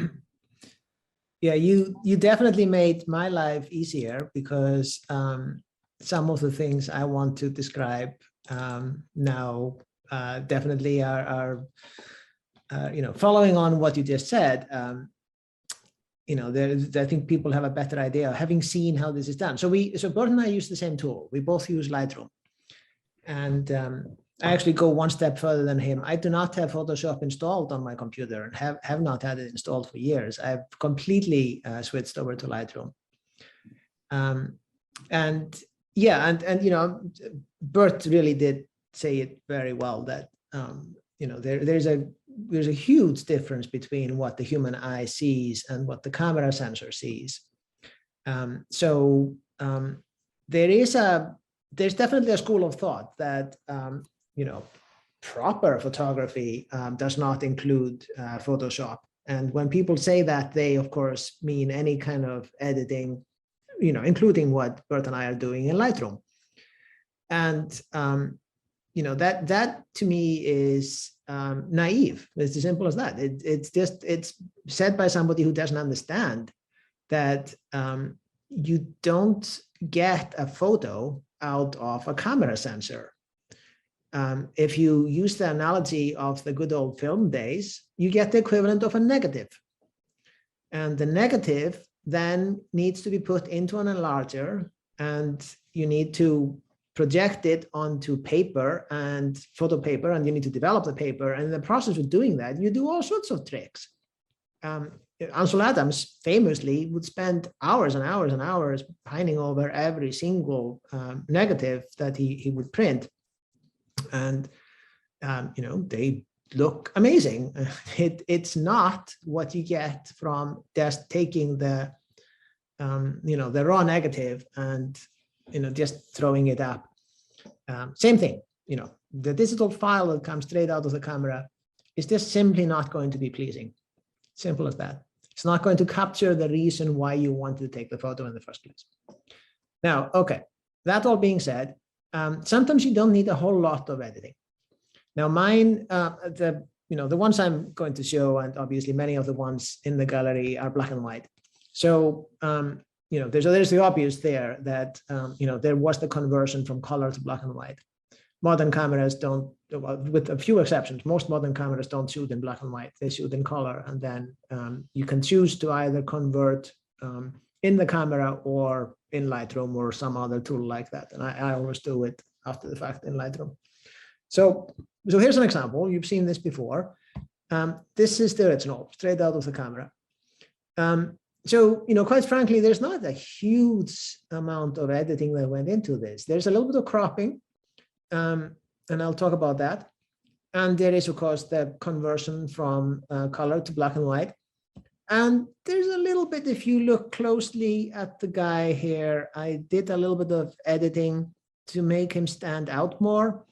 Yeah, you definitely made my life easier, because some of the things I want to describe now definitely are following on what you just said. I think people have a better idea having seen how this is done. So Bert and I use the same tool. We both use Lightroom, and I actually go one step further than him. I do not have Photoshop installed on my computer, and have not had it installed for years. I've completely switched over to Lightroom. Bert really did say it very well, that there's a huge difference between what the human eye sees and what the camera sensor sees. There's definitely a school of thought that proper photography does not include Photoshop. And when people say that, they of course mean any kind of editing, including what Bert and I are doing in Lightroom. And that to me is naive. It's as simple as that. It's said by somebody who doesn't understand that you don't get a photo out of a camera sensor. If you use the analogy of the good old film days, you get the equivalent of a negative. And the negative then needs to be put into an enlarger, and you need to project it onto paper and photo paper, and you need to develop the paper. And in the process of doing that, you do all sorts of tricks. Ansel Adams famously would spend hours and hours and hours pining over every single negative that he would print. And, they look amazing. It's not what you get from just taking the raw negative and, just throwing it up. Same thing, the digital file that comes straight out of the camera is just simply not going to be pleasing. Simple as that. It's not going to capture the reason why you wanted to take the photo in the first place. Now, okay, that all being said, sometimes you don't need a whole lot of editing. Now mine, the ones I'm going to show, and obviously many of the ones in the gallery are black and white. So, there's the obvious there that, there was the conversion from color to black and white. Modern cameras don't, with a few exceptions, most modern cameras don't shoot in black and white, they shoot in color. And then you can choose to either convert in the camera or in Lightroom or some other tool like that. And I always do it after the fact in Lightroom. So here's an example. You've seen this before. This is the original, straight out of the camera. So, quite frankly, there's not a huge amount of editing that went into this. There's a little bit of cropping, and I'll talk about that. And there is, of course, the conversion from color to black and white. And there's a little bit, if you look closely at the guy here, I did a little bit of editing to make him stand out more.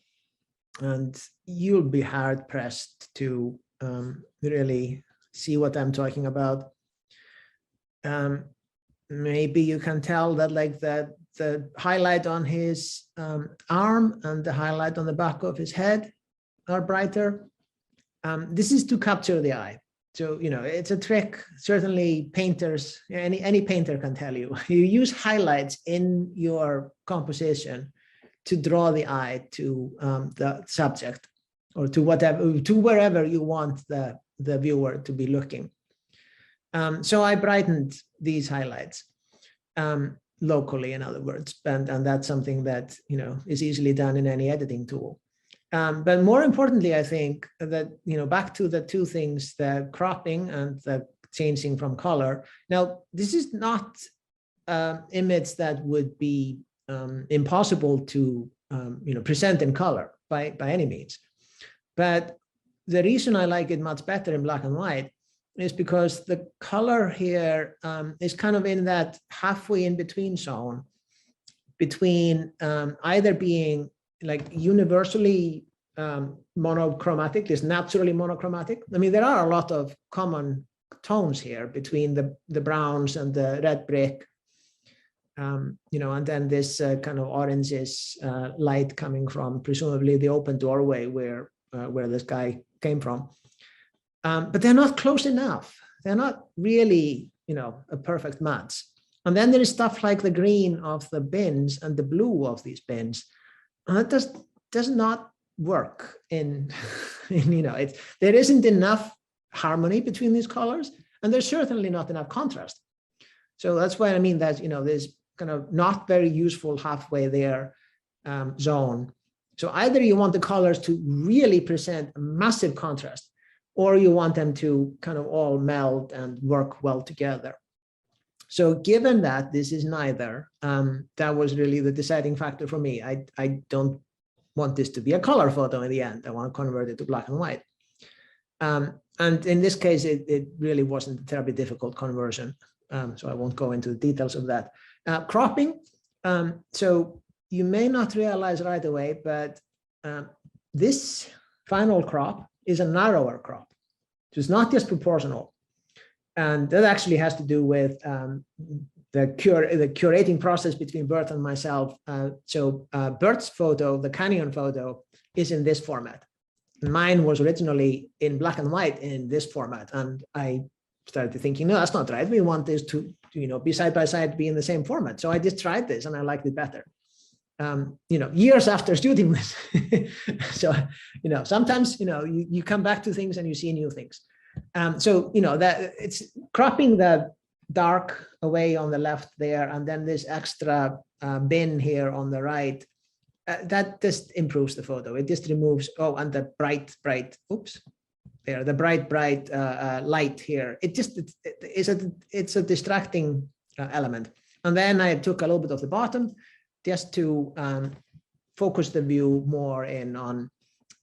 And you'll be hard pressed to really see what I'm talking about. Maybe you can tell that like the highlight on his arm and the highlight on the back of his head are brighter. This is to capture the eye. So, it's a trick. Certainly painters, any painter can tell you. You use highlights in your composition to draw the eye to the subject or to wherever you want the viewer to be looking. So I brightened these highlights locally, in other words, and that's something that is easily done in any editing tool. But more importantly, I think that back to the two things: the cropping and the changing from color. Now, this is not image that would be impossible to present in color by any means. But the reason I like it much better in black and white is because the color here is kind of in that halfway in between zone between either being like universally monochromatic, is naturally monochromatic. I mean, there are a lot of common tones here between the browns and the red brick, and then this kind of oranges light coming from presumably the open doorway where this guy came from. But they're not close enough. They're not really, a perfect match. And then there is stuff like the green of the bins and the blue of these bins. And that does not work in there isn't enough harmony between these colors, and there's certainly not enough contrast. So that's why I mean that, there's kind of not very useful halfway there zone. So either you want the colors to really present a massive contrast, or you want them to kind of all meld and work well together. So given that this is neither, that was really the deciding factor for me. I don't want this to be a color photo in the end. I want to convert it to black and white. And in this case, it really wasn't a terribly difficult conversion. So I won't go into the details of that. Cropping. So you may not realize right away, but this final crop is a narrower crop. So it's not just proportional. And that actually has to do with the curating process between Bert and myself. So Bert's photo, the canyon photo, is in this format. Mine was originally in black and white in this format. And I started thinking, no, that's not right. We want this to be side by side, be in the same format. So I just tried this and I liked it better. Years after shooting this. So, sometimes, you come back to things and you see new things. So, that it's cropping the dark away on the left there, and then this extra bin here on the right that just improves the photo. It just removes, oh, and the bright, oops, there, the bright light here. It's a distracting element. And then I took a little bit of the bottom just to focus the view more in on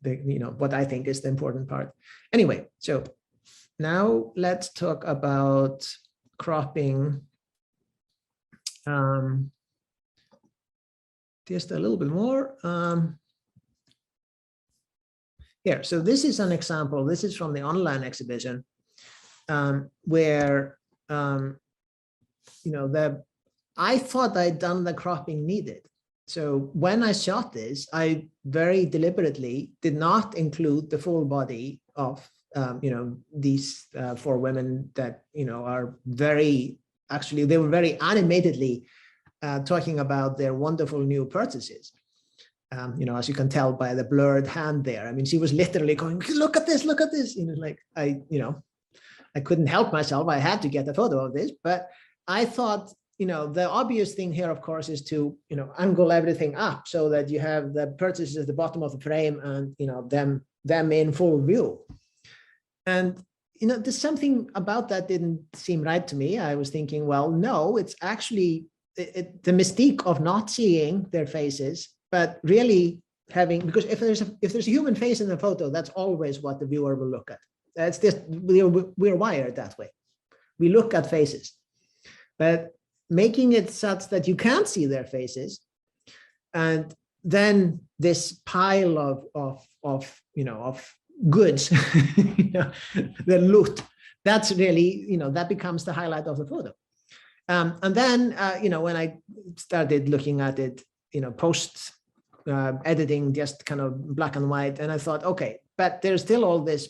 the, what I think is the important part. Anyway, so now let's talk about cropping just a little bit more. Here, so this is an example. This is from the online exhibition where, I thought I'd done the cropping needed. So when I shot this, I very deliberately did not include the full body of, these 4 women that, are very, actually, they were very animatedly talking about their wonderful new purchases. As you can tell by the blurred hand there. I mean, she was literally going, look at this, like I couldn't help myself. I had to get a photo of this, but I thought, the obvious thing here, of course, is to, angle everything up so that you have the purchases at the bottom of the frame and, them in full view. And, there's something about that didn't seem right to me. I was thinking, well, no, it's actually the mystique of not seeing their faces, but really having, because if there's a human face in the photo, that's always what the viewer will look at. That's just, we're wired that way. We look at faces, but making it such that you can't see their faces, and then this pile of goods, the loot, that's really, that becomes the highlight of the photo. And then, when I started looking at it, post editing, just kind of black and white, and I thought, okay, but there's still all this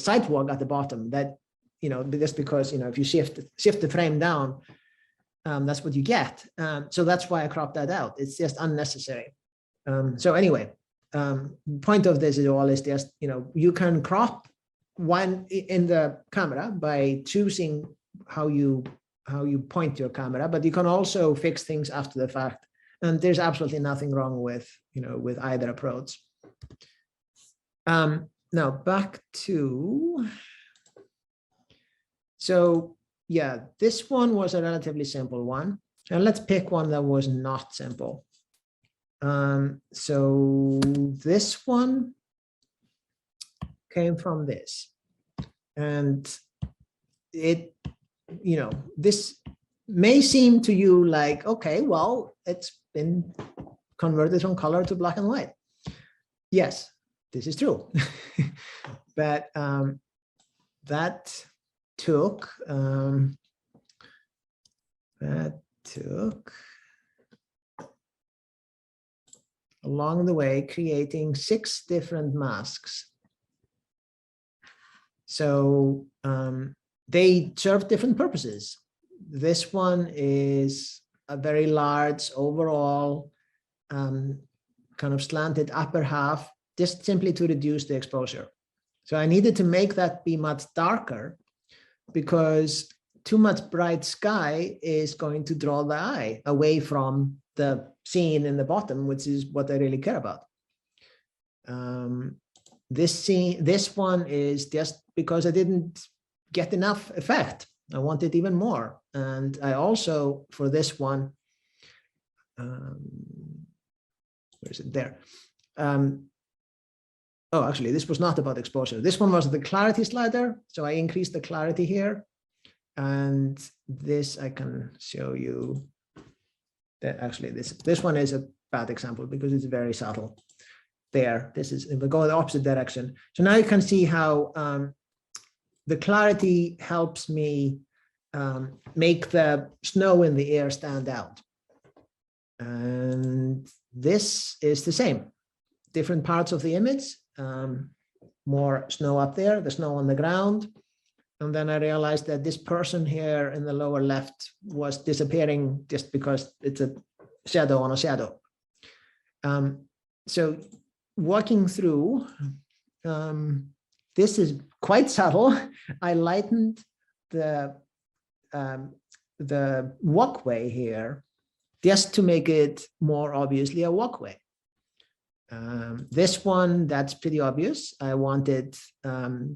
sidewalk at the bottom that, just because, if you shift the frame down, that's what you get. So that's why I cropped that out. It's just unnecessary. So anyway, point of this is all is just, you can crop one in the camera by choosing how you point your camera, but you can also fix things after the fact. And there's absolutely nothing wrong with, with either approach. Now back to, so yeah, this one was a relatively simple one. And let's pick one that was not simple. So this one came from this, and it, this may seem to you like, okay, well, it's been converted from color to black and white. Yes, this is true. But that took along the way creating 6 different masks. So they serve different purposes. This one is a very large overall kind of slanted upper half, just simply to reduce the exposure. So I needed to make that be much darker because too much bright sky is going to draw the eye away from the scene in the bottom, which is what I really care about. This one is just because I didn't get enough effect. I wanted even more. And I also, for this one, where is it there? Oh, actually, this was not about exposure. This one was the clarity slider. So I increased the clarity here. And this I can show you that actually this one is a bad example because it's very subtle. There, this is, if we go in the opposite direction. So now you can see how the clarity helps me make the snow in the air stand out. And this is the same. Different parts of the image, more snow up there, the snow on the ground. And then I realized that this person here in the lower left was disappearing just because it's a shadow on a shadow. So walking through, this is quite subtle. I lightened the walkway here just to make it more obviously a walkway. This one, that's pretty obvious. I wanted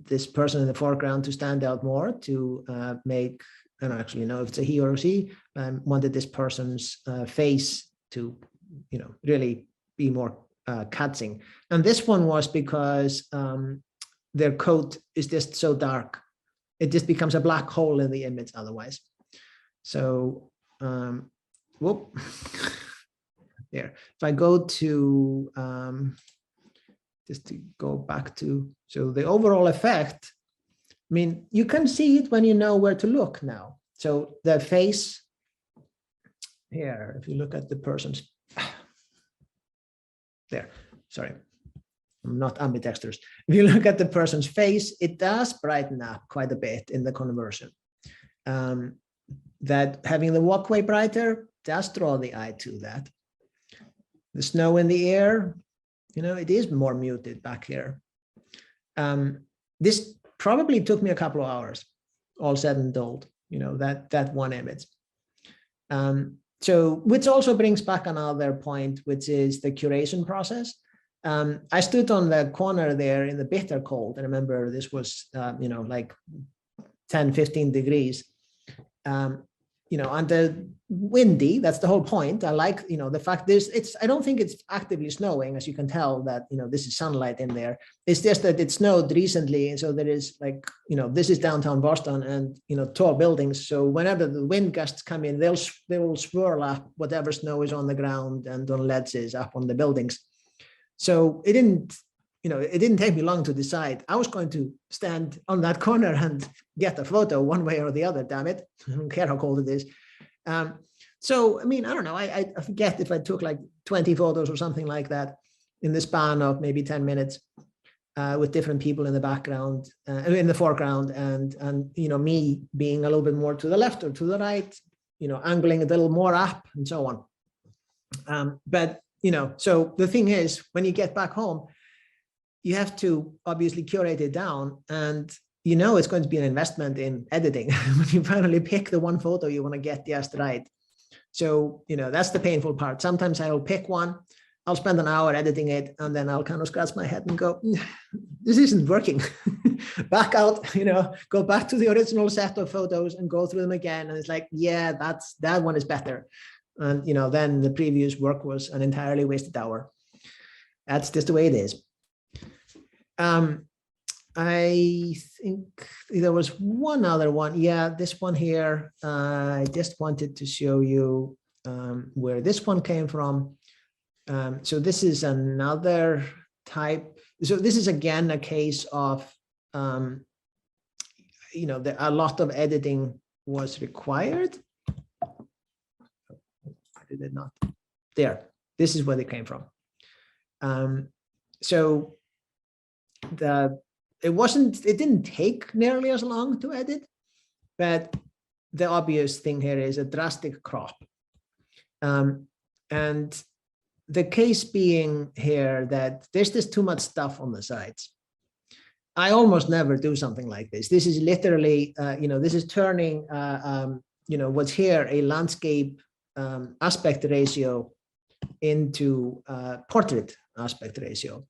this person in the foreground to stand out more to make, I don't actually know if it's a he or a she, I wanted this person's face to, really be more catching. And this one was because their coat is just so dark. It just becomes a black hole in the image otherwise. So, whoop. There. If I go to, just to go back to, so the overall effect, I mean, you can see it when you know where to look now. So the face here, if you look at the person's, there, sorry, I'm not ambidextrous. If you look at the person's face, it does brighten up quite a bit in the conversion. That having the walkway brighter does draw the eye to that. The snow in the air, it is more muted back here. This probably took me a couple of hours, all said and told, that one image. So, which also brings back another point, which is the curation process. I stood on the corner there in the bitter cold. I remember this was, like 10, 15 degrees. And the windy, that's the whole point. I like, the fact I don't think it's actively snowing, as you can tell that, this is sunlight in there. It's just that it snowed recently. And so there is like, this is downtown Boston and, tall buildings. So whenever the wind gusts come in, they will swirl up whatever snow is on the ground and on ledges up on the buildings. So it didn't take me long to decide I was going to stand on that corner and get a photo one way or the other, damn it. I don't care how cold it is. So, I mean, I don't know. I forget if I took like 20 photos or something like that in the span of maybe 10 minutes with different people in the background, in the foreground, and me being a little bit more to the left or to the right, angling a little more up and so on. But, so the thing is, when you get back home, you have to obviously curate it down, and it's going to be an investment in editing when you finally pick the one photo you want to get just right. So, that's the painful part. Sometimes I'll pick one, I'll spend an hour editing it, and then I'll kind of scratch my head and go, this isn't working. Back out, go back to the original set of photos and go through them again. And it's like, yeah, that one is better. And, then the previous work was an entirely wasted hour. That's just the way it is. I think there was one other one. Yeah, this one here. I just wanted to show you where this one came from. So this is another type. So this is again a case of, a lot of editing was required. I did it not. There. This is where they came from. So it didn't take nearly as long to edit, but the obvious thing here is a drastic crop. And the case being here that there's just too much stuff on the sides. I almost never do something like this. This is literally, this is turning, what's here a landscape aspect ratio into portrait aspect ratio.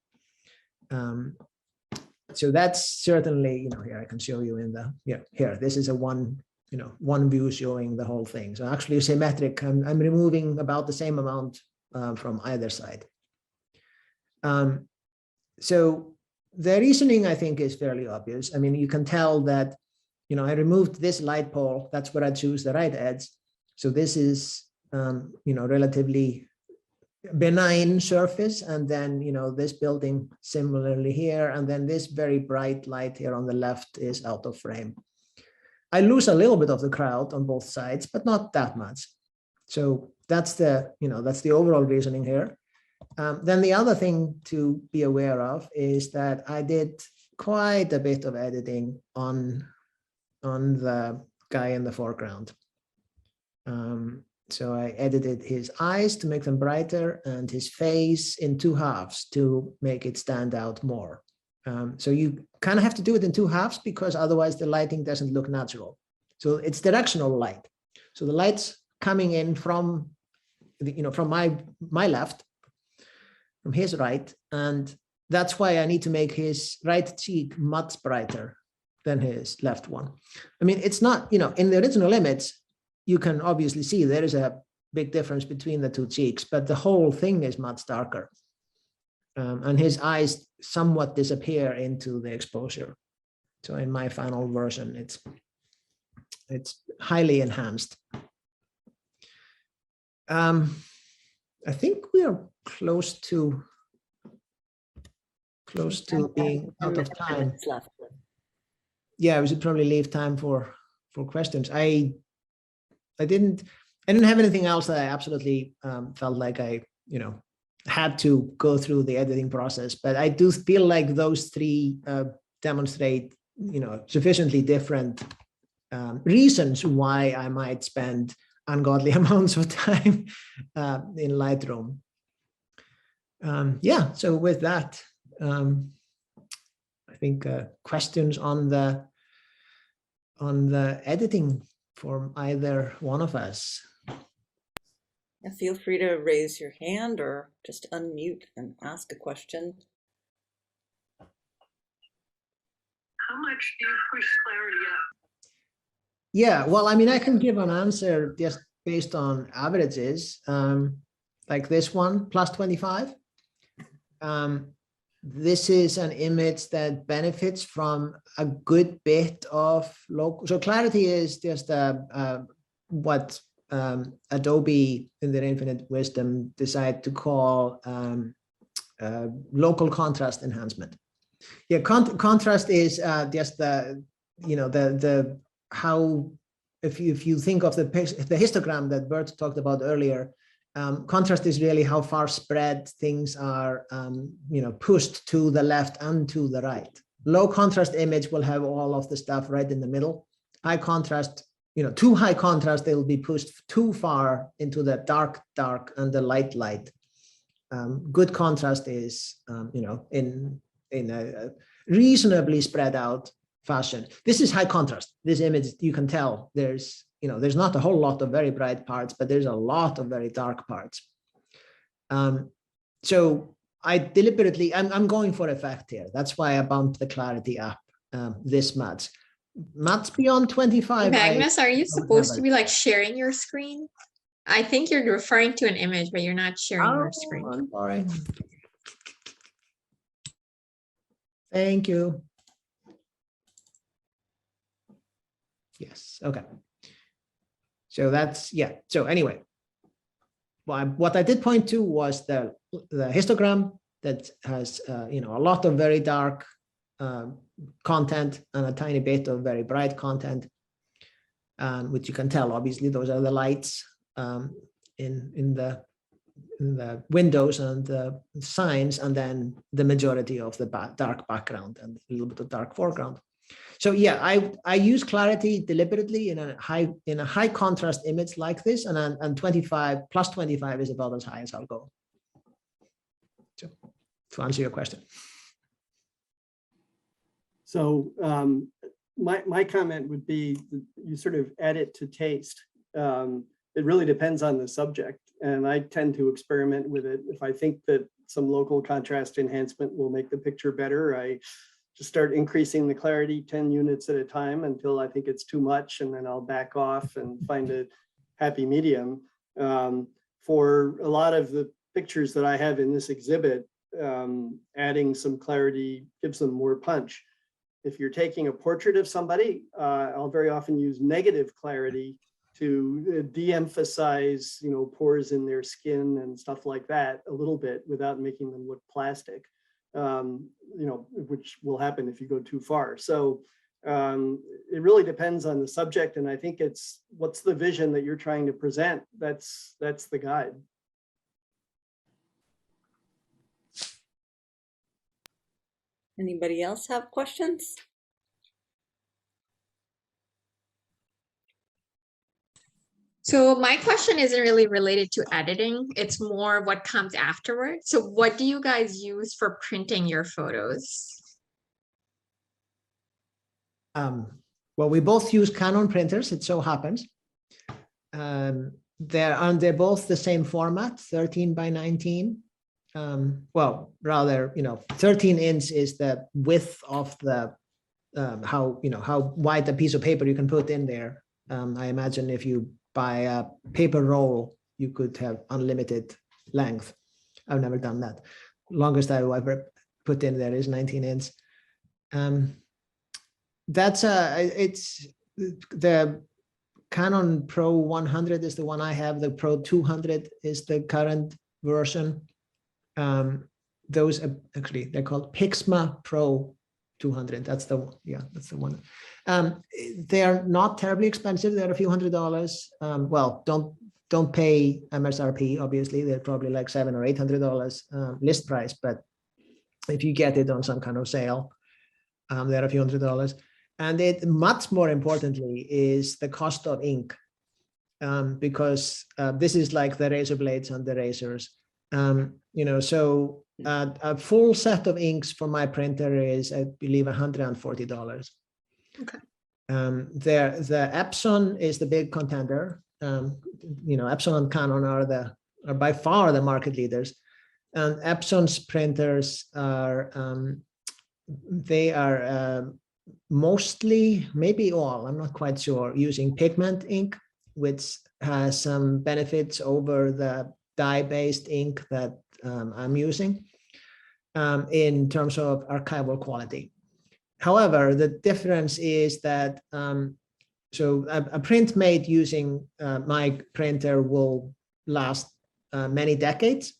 So that's certainly, here I can show you in the, here, this is a one view showing the whole thing. So actually symmetric, I'm removing about the same amount from either side. So the reasoning, I think, is fairly obvious. I mean, you can tell that, I removed this light pole, that's where I choose the right edge. So this is, relatively benign surface, and then this building similarly here, and then this very bright light here on the left is out of frame. I lose a little bit of the crowd on both sides, but not that much. So that's the overall reasoning here. Then the other thing to be aware of is that I did quite a bit of editing on the guy in the foreground. So I edited his eyes to make them brighter and his face in 2 halves to make it stand out more. So you kind of have to do it in 2 halves because otherwise the lighting doesn't look natural. So it's directional light. So the light's coming in from from my left, from his right, and that's why I need to make his right cheek much brighter than his left one. I mean, it's not, in the original image, you can obviously see there is a big difference between the two cheeks, but the whole thing is much darker. And his eyes somewhat disappear into the exposure. So in my final version, it's highly enhanced. I think we are close to being out of time.
Left.
Yeah, we should probably leave time for questions. I didn't have anything else that I absolutely felt like I had to go through the editing process, but I do feel like those three demonstrate sufficiently different reasons why I might spend ungodly amounts of time in Lightroom. Yeah, so with that, I think questions on the editing from either one of us.
Yeah, feel free to raise your hand or just unmute and ask a question.
How much do you push clarity up?
Yeah, well, I mean, I can give an answer just based on averages, like this one, plus 25. This is an image that benefits from a good bit of local. So clarity is just what Adobe in their infinite wisdom decide to call local contrast enhancement. Yeah, contrast is just the how, if you think of the histogram that Bert talked about earlier, contrast is really how far spread things are pushed to the left and to the right. Low contrast image will have all of the stuff right in the middle. High contrast, too high contrast, they will be pushed too far into the dark and the light. Good contrast is in a reasonably spread out fashion. This is high contrast. This image, you can tell there's not a whole lot of very bright parts, but there's a lot of very dark parts. So I deliberately, I'm going for effect here. That's why I bumped the clarity up this much. Much beyond 25.
Magnus, are you supposed to be like sharing your screen? I think you're referring to an image, but you're not sharing your screen.
I'm sorry. Thank you. Yes, okay. So that's, yeah. So anyway, what I did point to was the histogram that has, a lot of very dark content and a tiny bit of very bright content, which you can tell, obviously, those are the lights in the windows and the signs, and then the majority of the dark background and a little bit of dark foreground. So yeah, I use clarity deliberately in a high contrast image like this, and 25 plus 25 is about as high as I'll go. So to answer your question.
So my comment would be you sort of edit to taste. It really depends on the subject, and I tend to experiment with it. If I think that some local contrast enhancement will make the picture better, I just start increasing the clarity 10 units at a time until I think it's too much, and then I'll back off and find a happy medium. For a lot of the pictures that I have in this exhibit, adding some clarity gives them more punch. If you're taking a portrait of somebody, I'll very often use negative clarity to de-emphasize, pores in their skin and stuff like that a little bit without making them look plastic. Which will happen if you go too far. So it really depends on the subject, and I think it's what's the vision that you're trying to present. That's the guide.
Anybody else have questions?
So my question isn't really related to editing. It's more what comes afterwards. So what do you guys use for printing your photos?
Well, we both use Canon printers, it so happens. they're both the same format, 13 by 19. Well, rather, 13 inch is the width of the how wide the piece of paper you can put in there. I imagine if you buy a paper roll, you could have unlimited length. I've never done that. Longest I've ever put in there is 19 inch. It's the Canon Pro 100 is the one I have. The Pro 200 is the current version. Those actually they're called Pixma Pro 200. That's the one. They are not terribly expensive. They're a few $100s. Well, don't pay MSRP. Obviously, they're probably like $700 or $800 list price. But if you get it on some kind of sale, they're a few $100s. And it much more importantly is the cost of ink, because this is like the razor blades on the razors. So a full set of inks for my printer is, I believe, $140.
Okay.
The Epson is the big contender. Epson and Canon are by far the market leaders, and Epson's printers are mostly, maybe all, I'm not quite sure, using pigment ink, which has some benefits over the dye-based ink that I'm using in terms of archival quality. However, the difference is that so a print made using my printer will last many decades,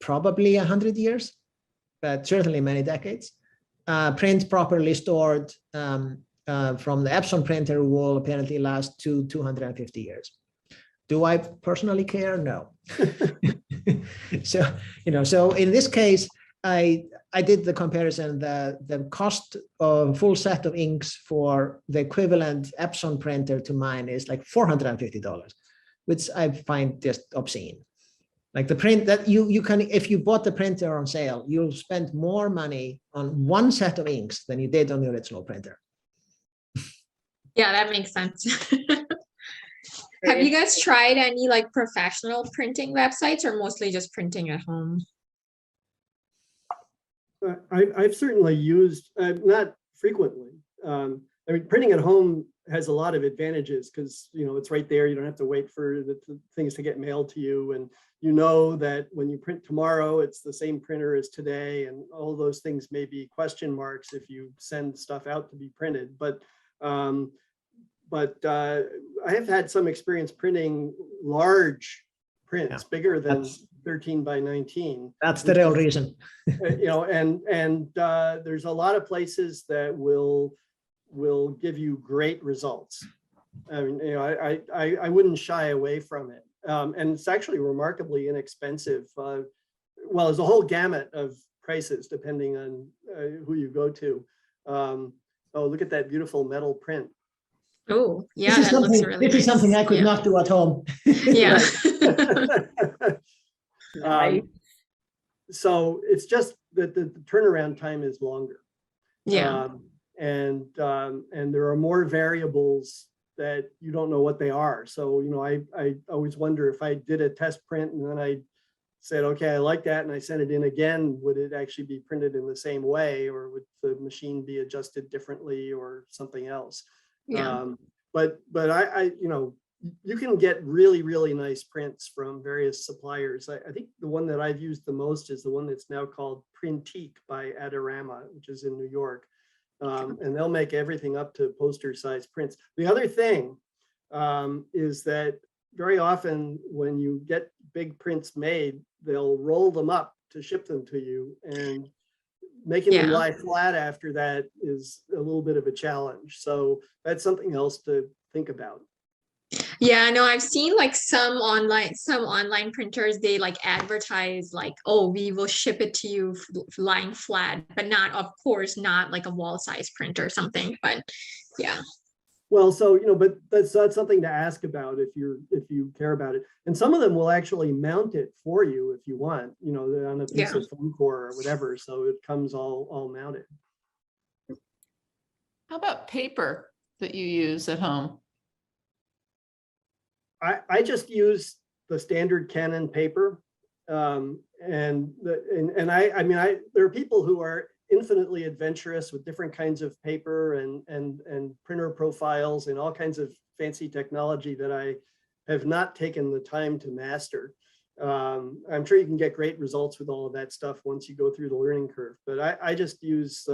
probably 100 years, but certainly many decades. Print properly stored from the Epson printer will apparently last 250 years. Do I personally care? No. So in this case, I did the comparison. The cost of full set of inks for the equivalent Epson printer to mine is like $450, which I find just obscene. Like the print that you can, if you bought the printer on sale, you'll spend more money on one set of inks than you did on the original printer.
Yeah, that makes sense. Have you guys tried any like professional printing websites or mostly just printing at home?
I've certainly used, not frequently. Printing at home has a lot of advantages because, it's right there. You don't have to wait for the things to get mailed to you. And that when you print tomorrow, it's the same printer as today. And all those things may be question marks if you send stuff out to be printed. But I have had some experience printing large prints, bigger than 13 by 19.
That's the real reason.
And there's a lot of places that will give you great results. I wouldn't shy away from it. And it's actually remarkably inexpensive. Well, there's a whole gamut of prices depending on who you go to. Oh, look at that beautiful metal print.
Oh, yeah, that looks really
This is
nice.
something I could not do at home.
Yeah.
So it's just that the turnaround time is longer.
Yeah.
And there are more variables that you don't know what they are. So, I always wonder if I did a test print and then I said, okay, I like that, and I sent it in again, would it actually be printed in the same way, or would the machine be adjusted differently or something else?
Yeah.
But you can get really, really nice prints from various suppliers. I think the one that I've used the most is the one that's now called Printique by Adorama, which is in New York. And they'll make everything up to poster size prints. The other thing is that very often when you get big prints made, they'll roll them up to ship them to you, and making them lie flat after that is a little bit of a challenge. So that's something else to think about.
Yeah, no, I've seen like some online printers, they like advertise like, oh, we will ship it to you lying flat, but not, of course, not like a wall size print or something, but yeah.
Well, so, but that's something to ask about if you care about it. And some of them will actually mount it for you if you want, on a piece of foam core or whatever. So it comes all mounted.
How about paper that you use at home?
I just use the standard Canon paper. And there are people who are infinitely adventurous with different kinds of paper and printer profiles and all kinds of fancy technology that I have not taken the time to master. I'm sure you can get great results with all of that stuff once you go through the learning curve, but I just use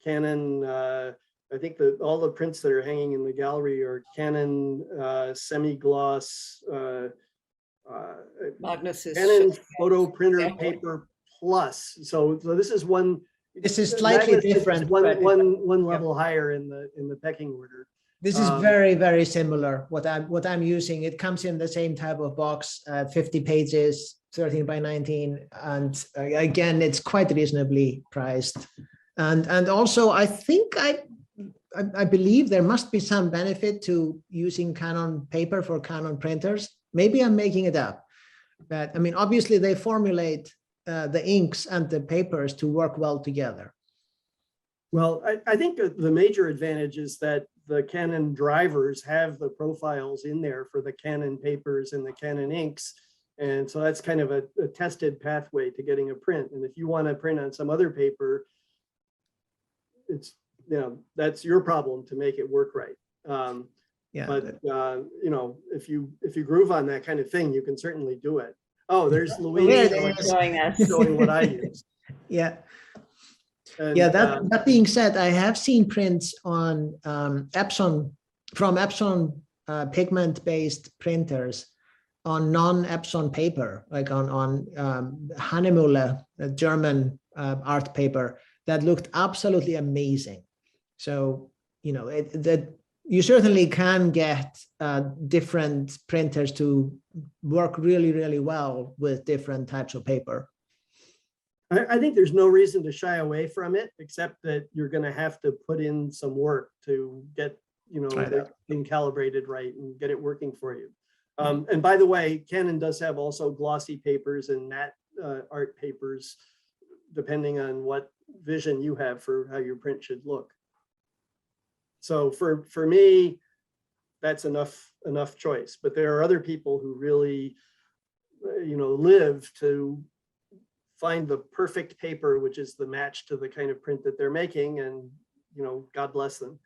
Canon. I think that all the prints that are hanging in the gallery are Canon semi-gloss,
Magnus is
Canon photo printer paper plus. So this is one.
This is slightly
Magnus is
different.
One
but
level higher in the pecking order.
This is very, very similar. What I'm using, it comes in the same type of box, 50 pages, 13 by 19, and again, it's quite reasonably priced. And also, I think I believe there must be some benefit to using Canon paper for Canon printers. Maybe I'm making it up, but I mean, obviously they formulate the inks and the papers to work well together.
Well, I think the major advantage is that the Canon drivers have the profiles in there for the Canon papers and the Canon inks. And so that's kind of a tested pathway to getting a print. And if you want to print on some other paper, it's, that's your problem to make it work right.
Yeah.
But if you groove on that kind of thing, you can certainly do it. Oh, there's Louise showing what I use.
Yeah.
And,
yeah. That being said, I have seen prints on Epson pigment-based printers on non-Epson paper, like on Hahnemühle, a German art paper that looked absolutely amazing. So you certainly can get different printers to work really, really well with different types of paper.
I think there's no reason to shy away from it, except that you're going to have to put in some work to get, everything calibrated right and get it working for you. And by the way, Canon does have also glossy papers and matte art papers, depending on what vision you have for how your print should look. So for me, that's enough choice. But there are other people who really, live to find the perfect paper, which is the match to the kind of print that they're making, and God bless them.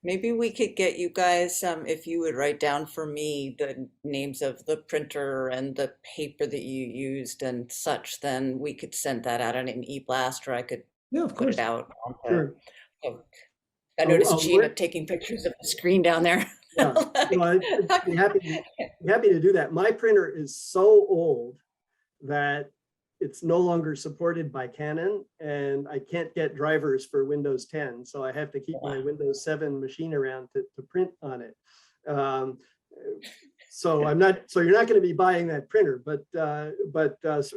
Maybe we could get you guys, if you would write down for me the names of the printer and the paper that you used and such, then we could send that out on an e-blast, or I could put it out.
Sure.
I noticed Gina taking pictures of the screen down there.
Yeah, I'd be happy to do that. My printer is so old that it's no longer supported by Canon, and I can't get drivers for Windows 10. So I have to keep my Windows 7 machine around to print on it. So you're not going to be buying that printer, but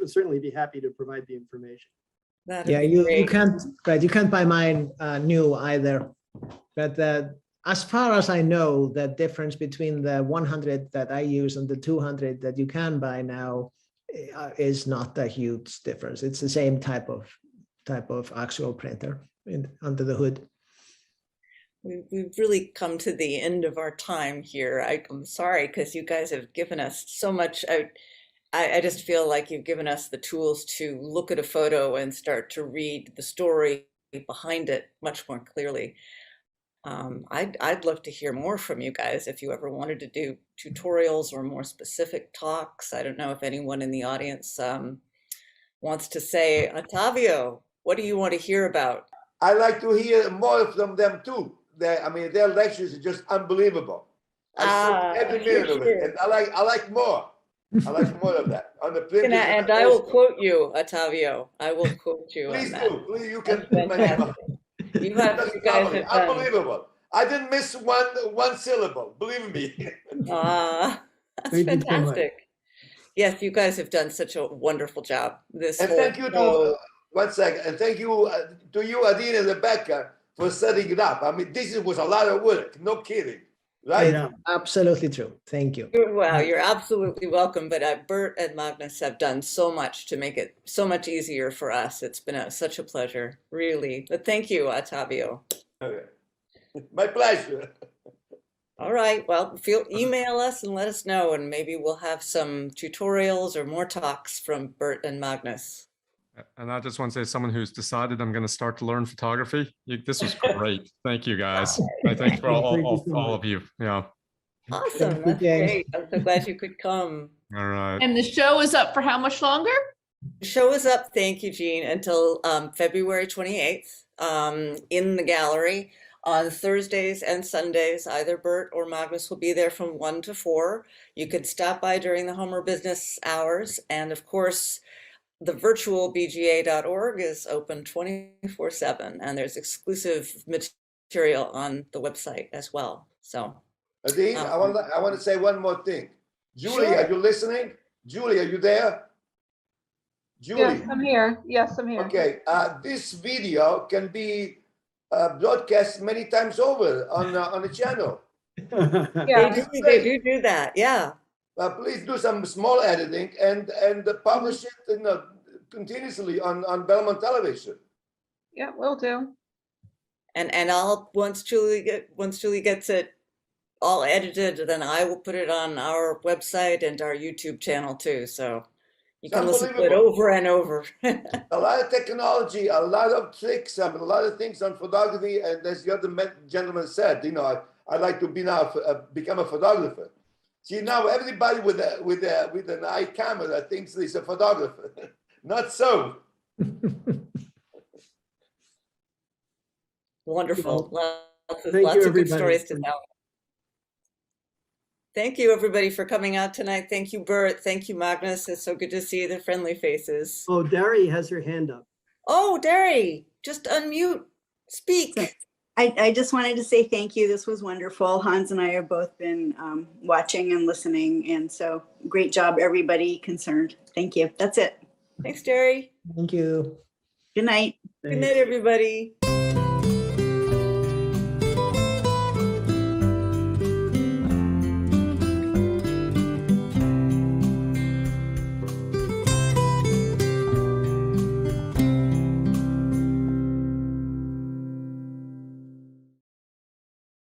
certainly be happy to provide the information.
Yeah, you can't buy mine new either. But as far as I know, the difference between the 100 that I use and the 200 that you can buy now is not a huge difference. It's the same type of actual printer under the hood.
We've really come to the end of our time here. I'm sorry, because you guys have given us so much. I just feel like you've given us the tools to look at a photo and start to read the story behind it much more clearly. I'd love to hear more from you guys if you ever wanted to do tutorials or more specific talks. I don't know if anyone in the audience wants to say, Ottavio, what do you want to hear about?
I like to hear more from them too. Their lectures are just unbelievable. Every minute of it, and I like more. I like more of that on the print.
And I will quote you, Ottavio. I will quote you.
Please
on that.
do. Please, you can put my name up.
You guys have done
unbelievable. I didn't miss one syllable. Believe me.
that's fantastic. Yes, you guys have done such a wonderful job.
Thank you to 1 second. And thank you to you, Adina and Rebecca, for setting it up. This was a lot of work. No kidding. Right?
Yeah, absolutely true. Thank you.
Wow, you're absolutely welcome. But Bert and Magnus have done so much to make it so much easier for us. It's been such a pleasure, really. But thank you, Ottavio.
Okay. My pleasure.
All right, well, email us and let us know, and maybe we'll have some tutorials or more talks from Bert and Magnus.
And I just want to say, someone who's decided I'm going to start to learn photography, this was great. Thank you, guys. Thanks for
Thank you so
all
much.
of you. Yeah.
Awesome,
you,
that's
James.
great. I'm so glad you could come.
All right.
And the show is up for how much longer?
The show is up, thank you, Jean, until February 28th in the gallery. On Thursdays and Sundays, either Bert or Magnus will be there from 1 to 4. You could stop by during the home or business hours. And of course, the virtual bga.org is open 24/7, and there's exclusive material on the website as well. So,
Dean, I want to say one more thing. Julie,
Sure.
are you listening? Julie, are you there? Julie.
Yes, I'm here. Yes, I'm here.
Okay, this video can be broadcast many times over on the channel.
Yeah.
they do that, yeah.
Please do some small editing and publish it continuously on Belmont Television.
Yeah, will do.
And I'll once Julie gets it all edited, then I will put it on our website and our YouTube channel too. So you can listen to it over and over.
A lot of technology, a lot of tricks, a lot of things on photography. And as the other gentleman said, I'd like to become a photographer. See, now everybody with an eye camera thinks he's a photographer. Not so.
Wonderful. Lots of
Thank you,
good
everybody.
stories to tell. Thank you, everybody, for coming out tonight. Thank you, Bert. Thank you, Magnus. It's so good to see the friendly faces.
Oh, Dari has her hand up.
Oh, Derry, just unmute. Speak.
I just wanted to say thank you. This was wonderful. Hans and I have both been watching and listening. And so great job, everybody concerned. Thank you. That's it.
Thanks, Derry.
Thank you.
Good night.
Good night, everybody.